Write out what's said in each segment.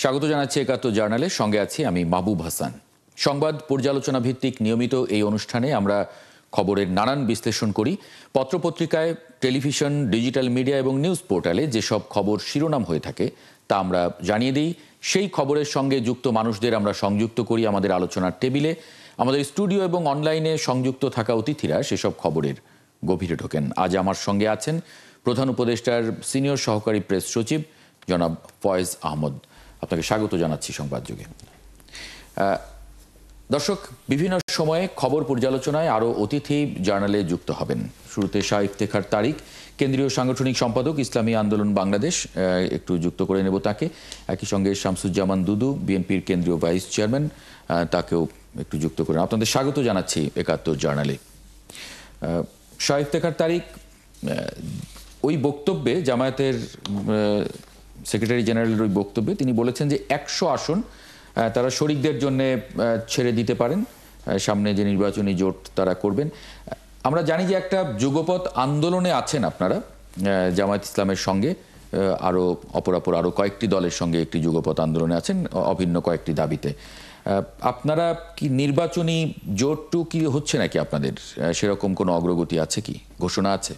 স্বাগত জানাচ্ছি একাত্তর জার্নালের সঙ্গে আছি আমি মাহবুব হাসান। সংবাদ পর্যালোচনা ভিত্তিক নিয়মিত এই অনুষ্ঠানে আমরা খবরের নানান বিশ্লেষণ করি। পত্রপত্রিকায়, টেলিভিশন, ডিজিটাল মিডিয়া এবং নিউজ পোর্টালে যেসব খবর শিরোনাম হয়ে থাকে তা আমরা জানিয়ে দিই। সেই খবরের সঙ্গে যুক্ত মানুষদের আমরা সংযুক্ত করি আমাদের আলোচনার টেবিলে। আমাদের স্টুডিও এবং অনলাইনে সংযুক্ত থাকা অতিথিরা সেসব খবরের গভীরে ঢোকেন। আজ আমার সঙ্গে আছেন প্রধান উপদেষ্টার সিনিয়র সহকারী প্রেস সচিব জনাব ফয়েজ আহমদ। আপনাকে স্বাগত জানাচ্ছি সংবাদ যুগে। দর্শক, বিভিন্ন সময়ে খবর পর্যালোচনায় আরও অতিথি জার্নালে যুক্ত হবেন। শুরুতে শাহ ইফতেখার তারিক, কেন্দ্রীয় সাংগঠনিক সম্পাদক, ইসলামী আন্দোলন বাংলাদেশ, একটু যুক্ত করে নেব তাকে। একই সঙ্গে শামসুজ্জামান দুদু, বিএনপির কেন্দ্রীয় ভাইস চেয়ারম্যান, তাকেও একটু যুক্ত করে আপনাদের স্বাগত জানাচ্ছি একাত্তর জার্নালে। শাহ ইফতেখার তারিক, ওই বক্তব্যে, জামায়াতের সেক্রেটারি জেনারেলের ওই বক্তব্যে তিনি বলেছেন যে 100 আসন তারা শরিকদের জন্য ছেড়ে দিতে পারেন, সামনে যে নির্বাচনী জোট তারা করবেন। আমরা জানি যে একটা যুগপৎ আন্দোলনে আছেন আপনারা জামায়াত ইসলামের সঙ্গে, আরও অপরাপর আরও কয়েকটি দলের সঙ্গে একটি যুগপৎ আন্দোলনে আছেন অভিন্ন কয়েকটি দাবিতে। আপনারা কি নির্বাচনী জোটটু কি হচ্ছে নাকি আপনাদের? সেরকম কোনো অগ্রগতি আছে কি, ঘোষণা আছে?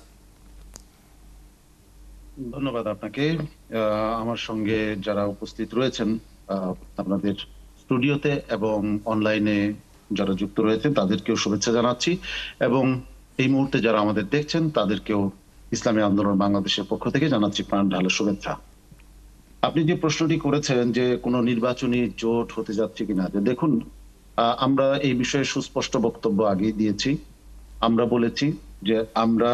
ধন্যবাদ আপনাকে। আমার সঙ্গে যারা উপস্থিত রয়েছেন আপনাদের স্টুডিওতে এবং অনলাইনে যারা যুক্ত রয়েছেন তাদেরকেও শুভেচ্ছা জানাচ্ছি, এবং এই মুহূর্তে যারা আমাদের দেখছেন তাদেরকেও ইসলামী আন্দোলন বাংলাদেশের পক্ষ থেকে জানাচ্ছি প্রাণ ঢালা শুভেচ্ছা। আপনি যে প্রশ্নটি করেছেন যে কোনো নির্বাচনী জোট হতে যাচ্ছে কিনা, যে দেখুন, আমরা এই বিষয়ে সুস্পষ্ট বক্তব্য আগেই দিয়েছি। আমরা বলেছি যে আমরা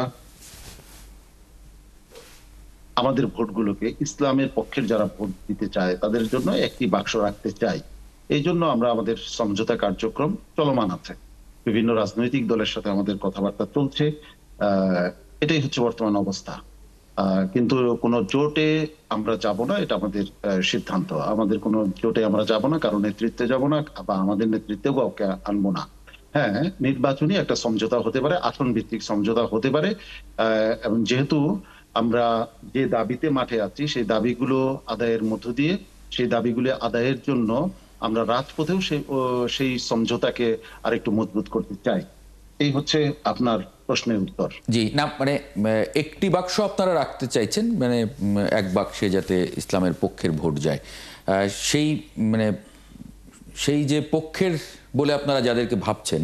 আমাদের ভোটগুলোকে ইসলামের পক্ষের যারা ভোট দিতে চায় তাদের জন্য একটি বাক্স রাখতে চাই। এই জন্য আমরা আমাদের সমঝোতা কার্যক্রম চলমান আছে, বিভিন্ন রাজনৈতিক দলের সাথে আমাদের কথাবার্তা চলছে। এটাই হচ্ছে বর্তমান অবস্থা। কিন্তু কোনো জোটে আমরা যাব না, এটা আমাদের সিদ্ধান্ত। আমাদের কোনো জোটে আমরা যাব না, কারণ নেতৃত্বে যাব না, বা আমাদের নেতৃত্বেও কাউকে আনবো না। হ্যাঁ, নির্বাচনী একটা সমঝোতা হতে পারে, আসন ভিত্তিক সমঝোতা হতে পারে, এবং যেহেতু আমরা যে দাবিতে মাঠে আছি সেই দাবিগুলো আদায়ের মধ্য দিয়ে, সেই দাবিগুলো আদায়ের জন্য আমরা রাজপথেও সেই সমঝোতাকে আরেকটু মজবুত করতে চাই। এই হচ্ছে আপনার প্রশ্নের উত্তর। জি, না মানে একটি বাক্স আপনারা রাখতে চাইছেন, মানে এক বাক্সে যাতে ইসলামের পক্ষের ভোট যায়, সেই মানে সেই যে পক্ষের বলে আপনারা যাদেরকে ভাবছেন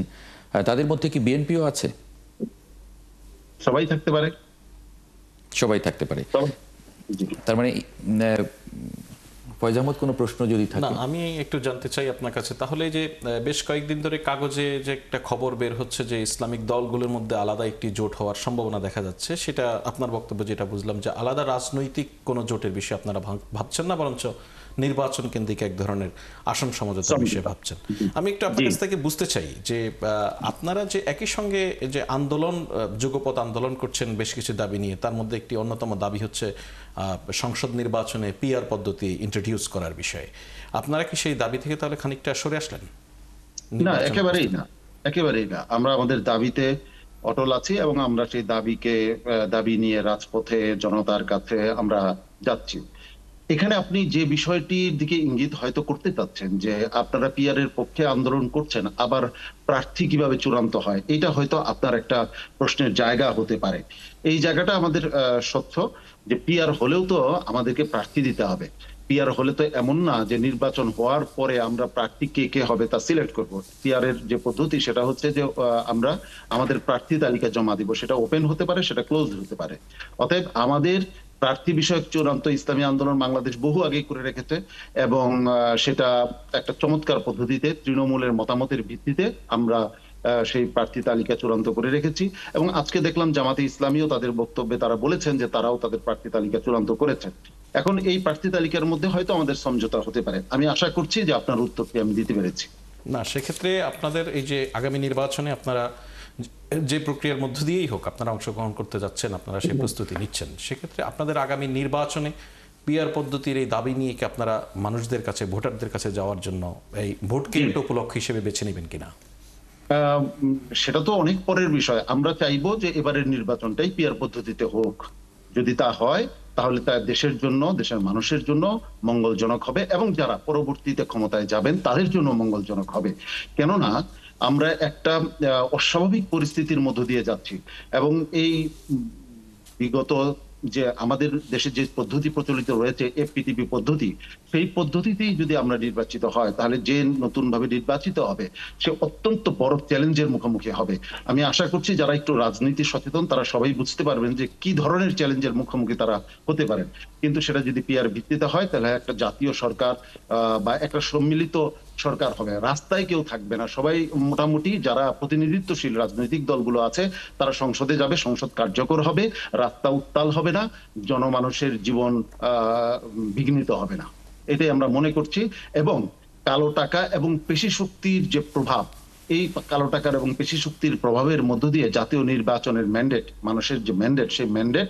তাদের মধ্যে কি বিএনপিও আছে? সবাই থাকতে পারে। সবাই থাকতে পারে, তার মানে ফয়েজ আহমদ, কোনো প্রশ্ন যদি থাকে? না, আমি একটু জানতে চাই আপনার কাছে, তাহলে যে বেশ কয়েকদিন ধরে কাগজে যে একটা খবর বের হচ্ছে যে ইসলামিক দলগুলোর মধ্যে আলাদা একটি জোট হওয়ার সম্ভাবনা দেখা যাচ্ছে, সেটা আপনার বক্তব্য যেটা বুঝলাম যে আলাদা রাজনৈতিক কোনো জোটের বিষয়ে আপনারা ভাবছেন না, বরঞ্চ নির্বাচন কেন্দ্রিক এক ধরনের আসন সমঝোতার বিষয়ে ভাবছেন। আমি একটু আপনার কাছ থেকে বুঝতে চাই যে আপনারা যে একই সঙ্গে যে আন্দোলন, যুগপৎ আন্দোলন করছেন বেশ কিছু দাবি নিয়ে, তার মধ্যে একটি অন্যতম দাবি হচ্ছে সংসদ নির্বাচনে পিআর পদ্ধতি ইন্ট্রোডিউস করার বিষয়ে। আপনারা কি সেই দাবি থেকে তাহলে খানিকটা সরে আসলেন? না, একেবারেই না, একেবারেই না। আমরা আমাদের দাবিতে অটল আছি এবং আমরা সেই দাবি নিয়ে রাজপথে জনতার কাছে আমরা যাচ্ছি। এখানে আপনি যে বিষয়টির দিকে ইঙ্গিত হয়তো করতে চাচ্ছেন যে আপনারা পিআর এর পক্ষে আন্দোলন করছেন, আবার প্রার্থী কিভাবে চূড়ান্ত হয়, এটা হয়তো আপনার একটা প্রশ্নের জায়গা হতে পারে। এই জায়গাটা আমাদের স্বচ্ছ যে পিআর হলেও তো আমাদেরকে প্রার্থী দিতে হবে। পিআর হলে তো এমন না যে নির্বাচন হওয়ার পরে আমরা প্রার্থী কে কে হবে তা সিলেক্ট করব। পিআর এর যে পদ্ধতি সেটা হচ্ছে যে আমরা আমাদের প্রার্থী তালিকা জমা দিব, সেটা ওপেন হতে পারে, সেটা ক্লোজ হতে পারে। অতএব আমাদের প্রার্থী বিষয়ক চূড়ান্ত ইসলামী আন্দোলন বাংলাদেশ বহু আগেই করে রেখেছে, এবং সেটা একটা চমৎকার পদ্ধতিতে তৃণমূলের মতামতের ভিত্তিতে আমরা সেই প্রার্থী তালিকা চূড়ান্ত করে রেখেছি। এবং আজকে দেখলাম জামাতে ইসলামীও তাদের বক্তব্যে তারা বলেছেন যে তারাও তাদের প্রার্থী তালিকা চূড়ান্ত করেছেন। এখন এই প্রার্থী তালিকার মধ্যে হয়তো আমাদের সমঝোতা হতে পারে। আমি আশা করছি যে আপনার উত্তরটি আমি দিতে পেরেছি। না, সেক্ষেত্রে আপনাদের এই যে আগামী নির্বাচনে আপনারা যে প্রক্রিয়ার মধ্য দিয়েই হোক আপনারা অংশগ্রহণ করতে যাচ্ছেন, আপনারা সেই প্রস্তুতি নিচ্ছেন, সেক্ষেত্রে আপনাদের আগামী নির্বাচনে পিআর পদ্ধতির এই দাবি নিয়ে কি আপনারা মানুষদের কাছে, ভোটারদের কাছে যাওয়ার জন্য এই ভোটকে একটা উপলক্ষ হিসেবে বেছে নেবেন কিনা? সেটা তো অনেক পরের বিষয়। আমরা চাইবো যে এবারের নির্বাচনটাই পিআর পদ্ধতিতে হোক। যদি তা হয় তাহলে তা দেশের জন্য, দেশের মানুষের জন্য মঙ্গলজনক হবে, এবং যারা পরবর্তীতে ক্ষমতায় যাবেন তাদের জন্য মঙ্গলজনক হবে। কেননা আমরা একটা অস্বাভাবিক পরিস্থিতির মধ্য দিয়ে যাচ্ছি, এবং এই বিগত যে আমাদের দেশে যে পদ্ধতি প্রচলিত রয়েছে, এফপিটিপি পদ্ধতি, সেই পদ্ধতিতেই যদি আমরা নির্বাচিত হয়, তাহলে যে নতুন ভাবে নির্বাচিত হবে সে অত্যন্ত বড় চ্যালেঞ্জের মুখোমুখি হবে। আমি আশা করছি যারা একটু রাজনীতি সচেতন তারা সবাই বুঝতে পারবেন যে কি ধরনের চ্যালেঞ্জের মুখোমুখি তারা হতে পারেন। কিন্তু সেটা যদি পিআর ভিত্তিতে হয়, তাহলে একটা জাতীয় সরকার বা একটা সম্মিলিত সরকার হবে, রাস্তায় কেউ থাকবে না, সবাই মোটামুটি যারা প্রতিনিধিত্বশীল রাজনৈতিক দলগুলো আছে তারা সংসদে যাবে, সংসদ কার্যকর হবে, রাস্তা উত্তাল হবে না, জনমানুষের জীবন বিঘ্নিত হবে না, এটাই আমরা মনে করছি। এবং কালো টাকা এবং পেশি শক্তির যে প্রভাব, এই কালো টাকার এবং পেশি শক্তির প্রভাবের মধ্য দিয়ে জাতীয় নির্বাচনের ম্যান্ডেট, মানুষের যে ম্যান্ডেট, সেই ম্যান্ডেট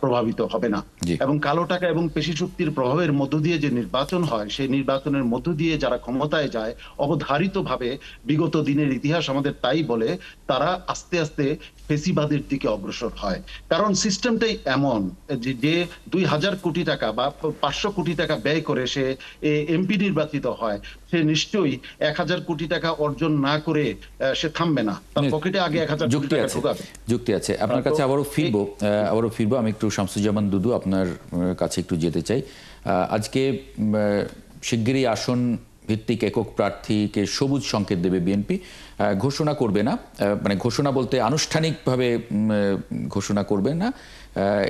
প্রভাবিত হবে না। এবং কালো টাকা এবং পেশি শক্তির প্রভাবের মধ্য দিয়ে যে নির্বাচন হয়, সেই নির্বাচনের মধ্য দিয়ে যারা ক্ষমতায় যায়, অবধারিতভাবে বিগত দিনের ইতিহাস আমাদের তাই বলে, তারা আস্তে আস্তে ফেসিবাদের দিকে অগ্রসর হয়। কারণ সিস্টেমটাই এমন যে 2000 কোটি টাকা বা 500 কোটি টাকা ব্যয় করে সে এমপি নির্বাচিত হয়, সে নিশ্চয়ই 1000 কোটি টাকা অর্জন না করে সে থামবে না, তার পকেটে আগে 1000 কোটি টাকা ঢোকাবে। যুক্তি আছে আপনার কাছে। আবারও ফিরবো আমি একটু শামসুজ্জামান দুদু আপনার কাছে একটু যেতে চাই। আজকে শিগগিরই আসন ভিত্তিক একক প্রার্থীকে সবুজ সংকেত দেবে বিএনপি, ঘোষণা করবে না, মানে ঘোষণা বলতে আনুষ্ঠানিকভাবে ঘোষণা করবে না,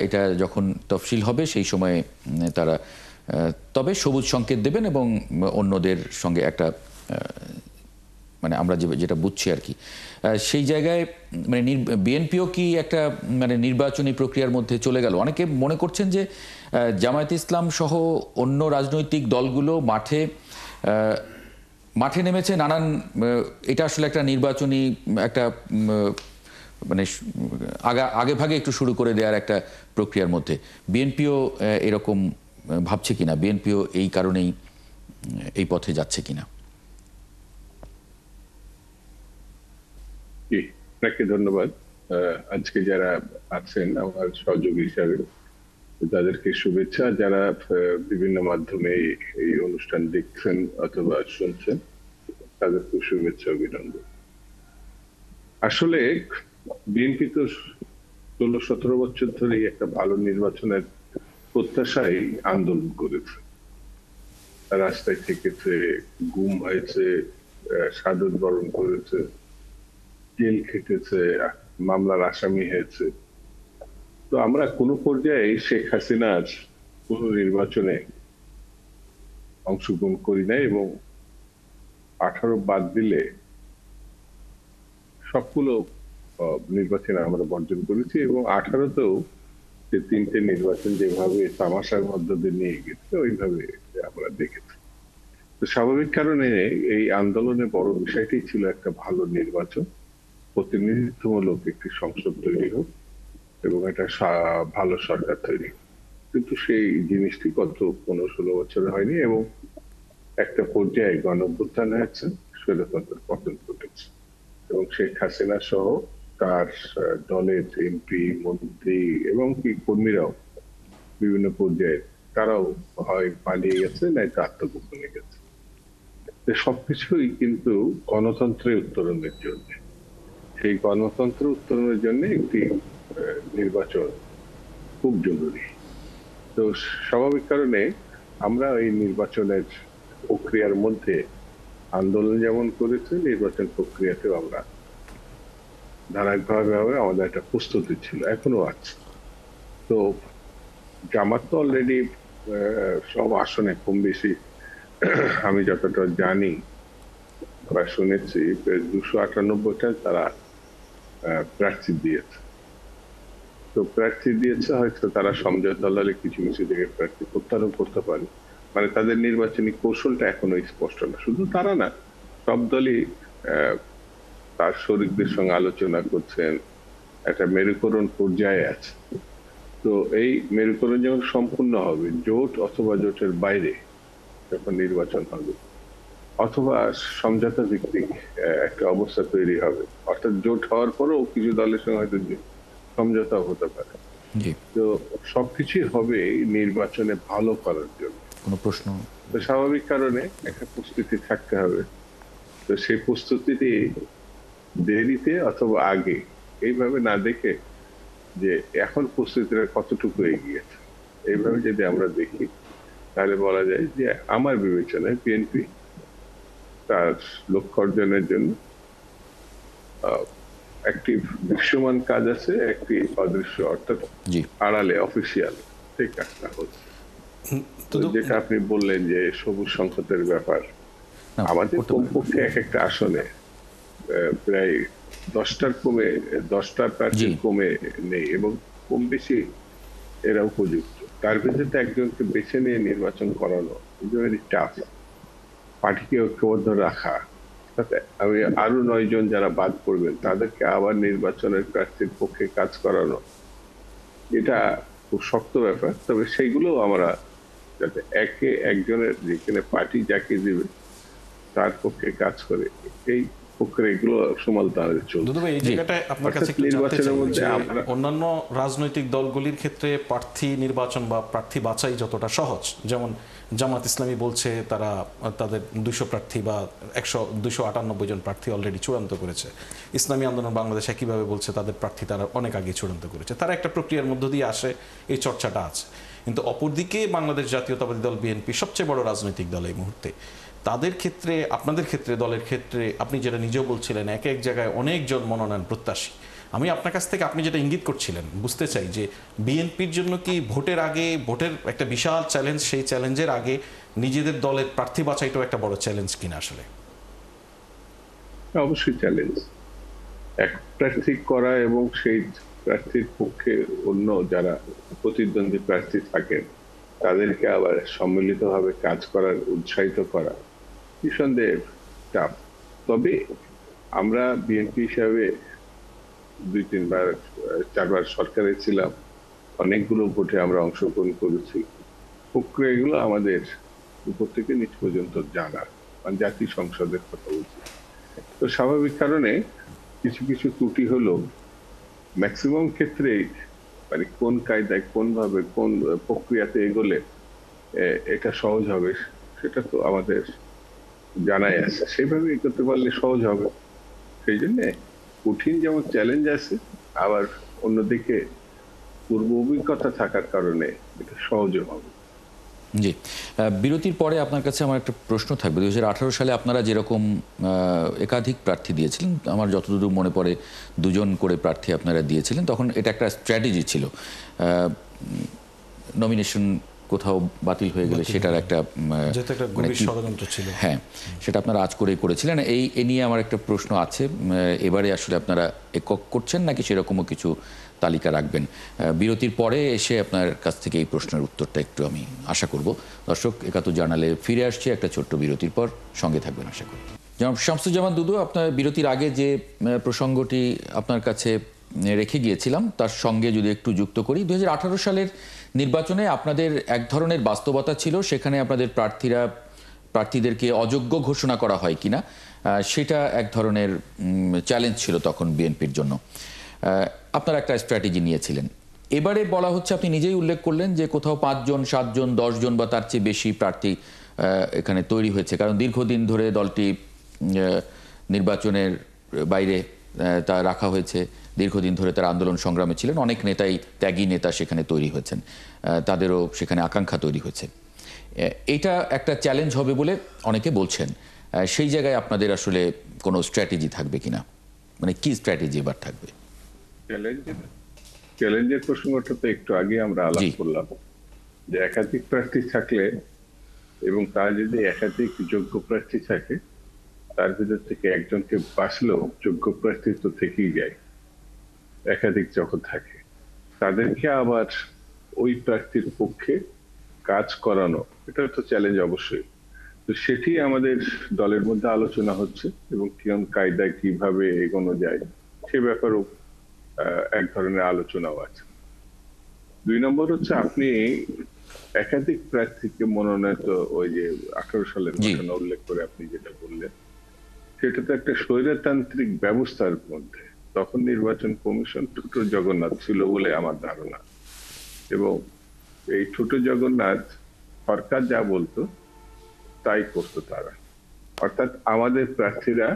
এটা যখন তফসিল হবে সেই সময়ে তারা তবে সবুজ সংকেত দেবেন এবং অন্যদের সঙ্গে একটা মানে আমরা যেটা বুঝছি আর কি, সেই জায়গায় মানে বিএনপিও কি একটা মানে নির্বাচনী প্রক্রিয়ার মধ্যে চলে গেল? অনেকে মনে করছেন যে জামায়াতে ইসলাম সহ অন্য রাজনৈতিক দলগুলো মাঠে নেমেছে নানান, এটা আসলে একটা নির্বাচনী একটা মানে আগে ভাগে একটু শুরু করে দেওয়ার একটা প্রক্রিয়ার মধ্যে। বিএনপিও এরকম ভাবছে কিনা, বিএনপিও এই কারণেই এই পথে যাচ্ছে কিনা? আপনাকে ধন্যবাদ। আজকে যারা আছেন আমার সহযোগী হিসাবে তাদেরকে শুভেচ্ছা, যারা বিভিন্ন মাধ্যমে এই অনুষ্ঠান দেখছেন অথবা শুনছেন তাদেরকে শুভেচ্ছা, অভিনন্দন। আসলে বিএনপি তো 16-17 বছর ধরে একটা ভালো নির্বাচনের প্রত্যাশায় আন্দোলন করেছে, রাস্তায় থেকেছে, গুম হয়েছে, শাহাদত বরণ করেছে, জেল খেটেছে, মামলার আসামি হয়েছে। তো আমরা কোন পর্যায়ে শেখ হাসিনার কোন নির্বাচনে অংশগ্রহণ করি নাই, এবং 18 বাদ দিলে সবগুলো নির্বাচনে আমরা বর্জন করেছি, এবং 18তেও যে 3টে নির্বাচন যেভাবে তামাশার মধ্য দিয়ে নিয়ে গেছে ওইভাবে আমরা দেখেছি। তো স্বাভাবিক কারণে এই আন্দোলনের বড় বিষয়টি ছিল একটা ভালো নির্বাচন, প্রতিনিধিত্বমূলক একটি সংসদ তৈরি হোক এবং একটা ভালো সরকার তৈরি হোক। কিন্তু সেই জিনিসটি গত 15-16 বছরে হয়নি, এবং একটা পর্যায়ে গণঅভ্যুত্থান হয়েছে, স্বৈরতন্ত্রের পতন ঘটেছে, এবং শেখ হাসিনা সহ তার দলের এমপি, মন্ত্রী এবং কি কর্মীরাও বিভিন্ন পর্যায়ে তারাও হয় পালিয়ে গেছে, নয়তো আত্মগোপনে গেছে। সবকিছুই কিন্তু গণতন্ত্রের উত্তরণের জন্য, সেই গণতন্ত্র উত্তরণের জন্য একটি নির্বাচন খুব জরুরি। তো স্বাভাবিক কারণে আমরা এই নির্বাচনের প্রক্রিয়ার মধ্যে আন্দোলন যেমন করেছে, নির্বাচন প্রক্রিয়াতেও আমরা ধারাবাহিকভাবে আমাদের একটা প্রস্তুতি ছিল, এখনো আছে। তো জামাত তো অলরেডি সব আসনে কম বেশি আমি যতটা জানি বা শুনেছি 298টা তারা প্রার্থী দিয়েছে। তো প্রার্থী দিয়েছে, হয়তো তারা সমঝোতা হলে কিছু কিছু জায়গায় প্রার্থী প্রত্যাহার করতে পারে, মানে তাদের নির্বাচনী কৌশলটা এখনো স্পষ্ট না। শুধু তারা না, সব দলই তার শরিকদের সঙ্গে আলোচনা করছেন, একটা মেরুকরণ পর্যায়ে আছে। তো এই মেরুকরণ যখন সম্পূর্ণ হবে, জোট অথবা জোটের বাইরে যখন নির্বাচন হবে, অথবা সমঝোতা ভিত্তিক একটা অবস্থা তৈরি হবে, অর্থাৎ জোট হওয়ার পরেও কিছু দলের সঙ্গে হয়তো সমঝোতা হতে পারে, জি, তো সবকিছুই হবে নির্বাচনে ভালো করার জন্য। কোনো প্রশ্ন? তো স্বাভাবিক কারণে একটা প্রস্তুতি থাকতে হবে। তো সেই প্রস্তুতিটি দেরিতে অথবা আগে এইভাবে না দেখে যে এখন প্রস্তুতিটা কতটুকু এগিয়েছে, এইভাবে যদি আমরা দেখি তাহলে বলা যায় যে আমার বিবেচনায় বিএনপি তার লক্ষ্য অর্জনের জন্য একটি দৃশ্যমান কাজ আছে, একটি অদৃশ্য অর্থাৎ জি, আড়ালে অফিসিয়াল সেই কাজটা হচ্ছে। তো তো যেটা আপনি বললেন যে সবুজ সংকটের ব্যাপার, না, আমাদের করতে পারেন। কমপক্ষে এক একটা আসনে প্রায় 10টার প্রার্থী জি। কমে নেই এবং কম বেশি এরা উপযুক্ত। তার ভিতরে একজনকে বেছে নিয়ে নির্বাচন করানো ভেরি টাফ। পার্টিকে ঐক্যবদ্ধ রাখা, তাতে আমি আরো 9 জন যারা বাদ পড়বেন তাদেরকে আবার নির্বাচনের প্রার্থীর পক্ষে কাজ করানো, এটা খুব শক্ত ব্যাপার। তবে সেইগুলো আমরা যাতে একে একজনের যেখানে পার্টি যাকে দিবে তার পক্ষে কাজ করে, এই প্রক্রিয়াগুলো সমালোচনা চলছে। দুদু ভাই, এই জায়গাটায় আপনার কাছে অর্থাৎ একটু জানতে নির্বাচনের চাই মধ্যে যে আমরা অন্যান্য রাজনৈতিক দলগুলির ক্ষেত্রে প্রার্থী নির্বাচন বা প্রার্থী বাছাই যতটা সহজ, যেমন জামাত ইসলামী বলছে তারা তাদের 200 প্রার্থী বা 298 জন প্রার্থী অলরেডি চূড়ান্ত করেছে। ইসলামী আন্দোলন বাংলাদেশ একইভাবে বলছে তাদের প্রার্থী তারা অনেক আগে চূড়ান্ত করেছে। তারা একটা প্রক্রিয়ার মধ্য দিয়ে আসে, এই চর্চাটা আছে। কিন্তু অপরদিকে বাংলাদেশ জাতীয়তাবাদী দল বিএনপি সবচেয়ে বড় রাজনৈতিক দল এই মুহূর্তে। তাদের ক্ষেত্রে, আপনাদের ক্ষেত্রে, দলের ক্ষেত্রে আপনি যেটা নিজেও বলছিলেন এক এক জায়গায় অনেকজন মনোনয়ন প্রত্যাশী। আমি আপনার কাছ থেকে আপনি যেটা ইঙ্গিত করছিলেন বুঝতে চাই যে বিএনপির জন্য কি ভোটের আগে, ভোটের একটা বিশাল চ্যালেঞ্জ, সেই চ্যালেঞ্জের আগে নিজেদের দলের প্রার্থী বাছাইটাও একটা বড় চ্যালেঞ্জ কিনা আসলে? অবশ্যই চ্যালেঞ্জ। এক প্রার্থী করা এবং সেই প্রার্থীর পক্ষে অন্য যারা প্রতিদ্বন্দ্বী প্রার্থী থাকেন তাদেরকে আবার সম্মিলিতভাবে কাজ করার উৎসাহিত করা নিঃসন্দেহে চাপ। তবে আমরা বিএনপি হিসাবে 2-3বার 4বার সরকারে ছিলাম, অনেকগুলো ভোটে আমরা অংশগ্রহণ করেছি। প্রক্রিয়াগুলো আমাদের উপর থেকে নিচ পর্যন্ত জানা, মানে জাতীয় সংসদের কথা বলছি। তো স্বাভাবিক কারণে কিছু কিছু ত্রুটি হলো ম্যাক্সিমাম ক্ষেত্রে, মানে কোন কায়দায় কোন ভাবে কোন প্রক্রিয়াতে এগোলে এটা সহজ হবে সেটা তো আমাদের জানাই আছে, সেইভাবে এগোতে পারলে সহজ হবে। সেই জন্য কঠিন যেমন চ্যালেঞ্জ আছে, আবার অন্যদিকে পূর্ব অভিজ্ঞতা থাকার কারণে এটা সহজও হবে। জি, বিরতির পরে আপনার কাছে আমার একটা প্রশ্ন থাকবে। 2018 সালে আপনারা যেরকম একাধিক প্রার্থী দিয়েছিলেন, আমার যতদূর মনে পড়ে 2 জন করে প্রার্থী আপনারা দিয়েছিলেন, তখন এটা একটা স্ট্র্যাটেজি ছিল। নমিনেশন কোথাও বাতিল হয়ে গেলে সেটার একটা যেহেতু একটা গভীর ষড়যন্ত্র ছিল। হ্যাঁ, সেটা আপনারা আজ করেই করেছিলেন। এ নিয়ে আমার একটা প্রশ্ন আছে, এবারে আসলে আপনারা একক করছেন নাকি সেরকমও কিছু তালিকা রাখবেন? বিরতির পরে এসে আপনার কাছ থেকে এই প্রশ্নের উত্তরটা একটু আমি আশা করব। দর্শক, 71 জার্নালে ফিরে আসছে একটা ছোট্ট বিরতির পর, সঙ্গে থাকবেন আশা করি। জনাব শামসুজ্জামান দুদু, আপনার বিরতির আগে যে প্রসঙ্গটি আপনার কাছে রেখে গিয়েছিলাম তার সঙ্গে যদি একটু যুক্ত করি, 2018 সালের নির্বাচনে আপনাদের এক ধরনের বাস্তবতা ছিল, সেখানে আপনাদের প্রার্থীদেরকে অযোগ্য ঘোষণা করা হয় কিনা সেটা এক ধরনের চ্যালেঞ্জ ছিল তখন বিএনপির জন্য। আপনারা একটা স্ট্র্যাটেজি নিয়েছিলেন। এবারে বলা হচ্ছে, আপনি নিজেই উল্লেখ করলেন যে কোথাও 5 জন, 7 জন, 10 জন বা তার চেয়ে বেশি প্রার্থী এখানে তৈরি হয়েছে, কারণ দীর্ঘদিন ধরে দলটি নির্বাচনের বাইরে তা রাখা হয়েছে। দীর্ঘদিন ধরে তারা আন্দোলন সংগ্রামে ছিলেন, অনেক নেতাই, ত্যাগী নেতা সেখানে তৈরি হয়েছেন, তাদেরও সেখানে আকাঙ্ক্ষা তৈরি হয়েছে। এটা একটা চ্যালেঞ্জ হবে বলে অনেকে বলছেন। সেই জায়গায় আপনাদের আসলে কোনো স্ট্র্যাটেজি থাকবে কিনা, মানে কি স্ট্র্যাটেজি এবার থাকবে? চ্যালেঞ্জের প্রসঙ্গটা তো একটু আগে আমরা আলাপ করলাম যে একাধিক প্রার্থী থাকলে এবং তার যদি একাধিক যোগ্য প্রার্থী থাকে তার ভিতর থেকে একজনকে বাছলেও যোগ্য প্রার্থী তো থেকেই যায়। একাধিক যখন থাকে তাদেরকে আবার ওই প্রার্থীর পক্ষে কাজ করানো, এটা তো চ্যালেঞ্জ অবশ্যই। তো সেটি আমাদের দলের মধ্যে আলোচনা হচ্ছে এবং কিরকম কায়দায় কিভাবে এগোনো যায় সে ব্যাপারেও এক ধরনের আলোচনাও আছে। 2 নম্বর হচ্ছে আপনি একাধিক প্রার্থীকে মনোনয়ন, ওই যে 18 সালের ঘটনা উল্লেখ করে আপনি যেটা বললেন, সেটা তো একটা স্বৈরতান্ত্রিক ব্যবস্থার মধ্যে। তখন নির্বাচন কমিশন টুটো জগন্নাথ ছিল বলে আমার ধারণা। এবং এই ছোট জগন্নাথ সরকার যা বলতো তাই করতো তারা। অর্থাৎ আমাদের প্রার্থীরা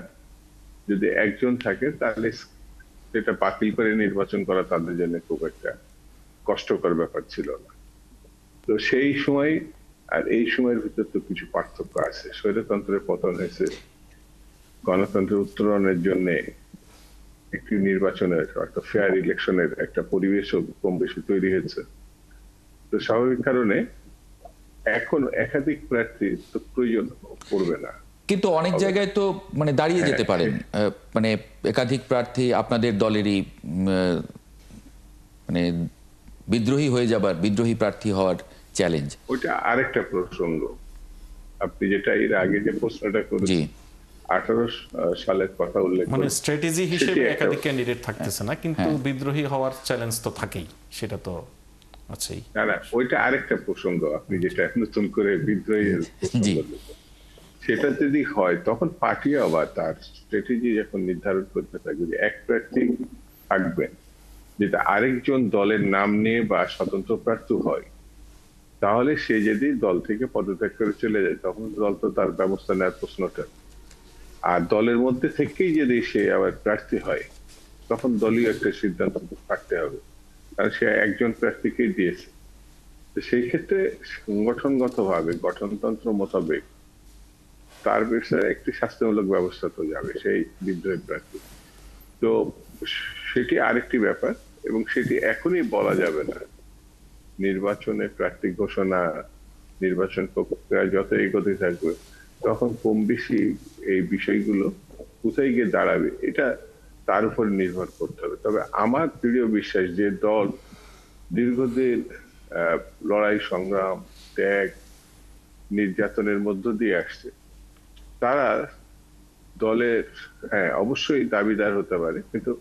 যদি একজন থাকে তাহলে সেটা বাতিল করে নির্বাচন করা তাদের জন্য খুব একটা কষ্টকর ব্যাপার ছিল না। তো সেই সময় আর এই সময়ের ভিতর তো কিছু পার্থক্য আছে। স্বৈরতন্ত্রের পতন হয়েছে, গণতন্ত্রের উত্তরণের জন্য একটি নির্বাচনের একটা ফেয়ার ইলেকশনের একটা পরিবেশও কম বেশি তৈরি হয়েছে। তো স্বাভাবিক কারণে এখন একাধিক প্রার্থী তো প্রয়োজন পড়বে না। কিন্তু অনেক জায়গায় তো মানে দাঁড়িয়ে যেতে পারেন, মানে একাধিক প্রার্থী আপনাদের দলেরই মানে বিদ্রোহী হয়ে যাবার, বিদ্রোহী প্রার্থী হওয়ার চ্যালেঞ্জ। ওইটা আরেকটা প্রসঙ্গ। আপনি যেটা এর আগে যে প্রশ্নটা করেছেন 18 সালের কথা উল্লেখ মানে করেন, স্ট্র্যাটেজি হিসেবে একাধিক ক্যান্ডিডেট থাকতেছে না, কিন্তু বিদ্রোহী হওয়ার চ্যালেঞ্জ তো থাকেই, সেটা তো আছেই। না না, ওইটা আরেকটা প্রসঙ্গ। আপনি যেটা নতুন করে বিদ্রোহীর সেটা যদি হয় তখন পার্টি আবার তার স্ট্র্যাটেজি যখন নির্ধারণ করতে থাকবে যে এক প্রার্থী থাকবেন, যেটা আরেকজন দলের নাম নিয়ে বা স্বতন্ত্র প্রার্থী হয়, তাহলে সে যদি দল থেকে পদত্যাগ করে চলে যায় তখন দল তো তার ব্যবস্থা নেওয়ার প্রশ্নটা। আর দলের মধ্যে থেকেই যদি সে আবার প্রার্থী হয় তখন দলীয় একটা সিদ্ধান্ত থাকতে হবে, কারণ সে একজন প্রার্থীকে দিয়েছে। তো সেই ক্ষেত্রে সংগঠনগত ভাবে গঠনতন্ত্র মোতাবেক তার বিষয়ে একটি শাস্তিমূলক ব্যবস্থা তো যাবে সেই বিদ্রোহী প্রার্থী। তো সেটি আরেকটি ব্যাপার, এবং সেটি এখনই বলা যাবে না। নির্বাচনে প্রার্থী ঘোষণা, নির্বাচন প্রক্রিয়া যত এগোতে থাকবে তখন কম বেশি এই বিষয়গুলো কোথায় গিয়ে দাঁড়াবে এটা তার উপর নির্ভর করতে হবে। তবে আমার দৃঢ় বিশ্বাস যে দল দীর্ঘদিন লড়াই, সংগ্রাম, ত্যাগ, নির্যাতনের মধ্য দিয়ে আসছে, তারা দলের অবশ্যই দাবিদার হতে পারে, কিন্তু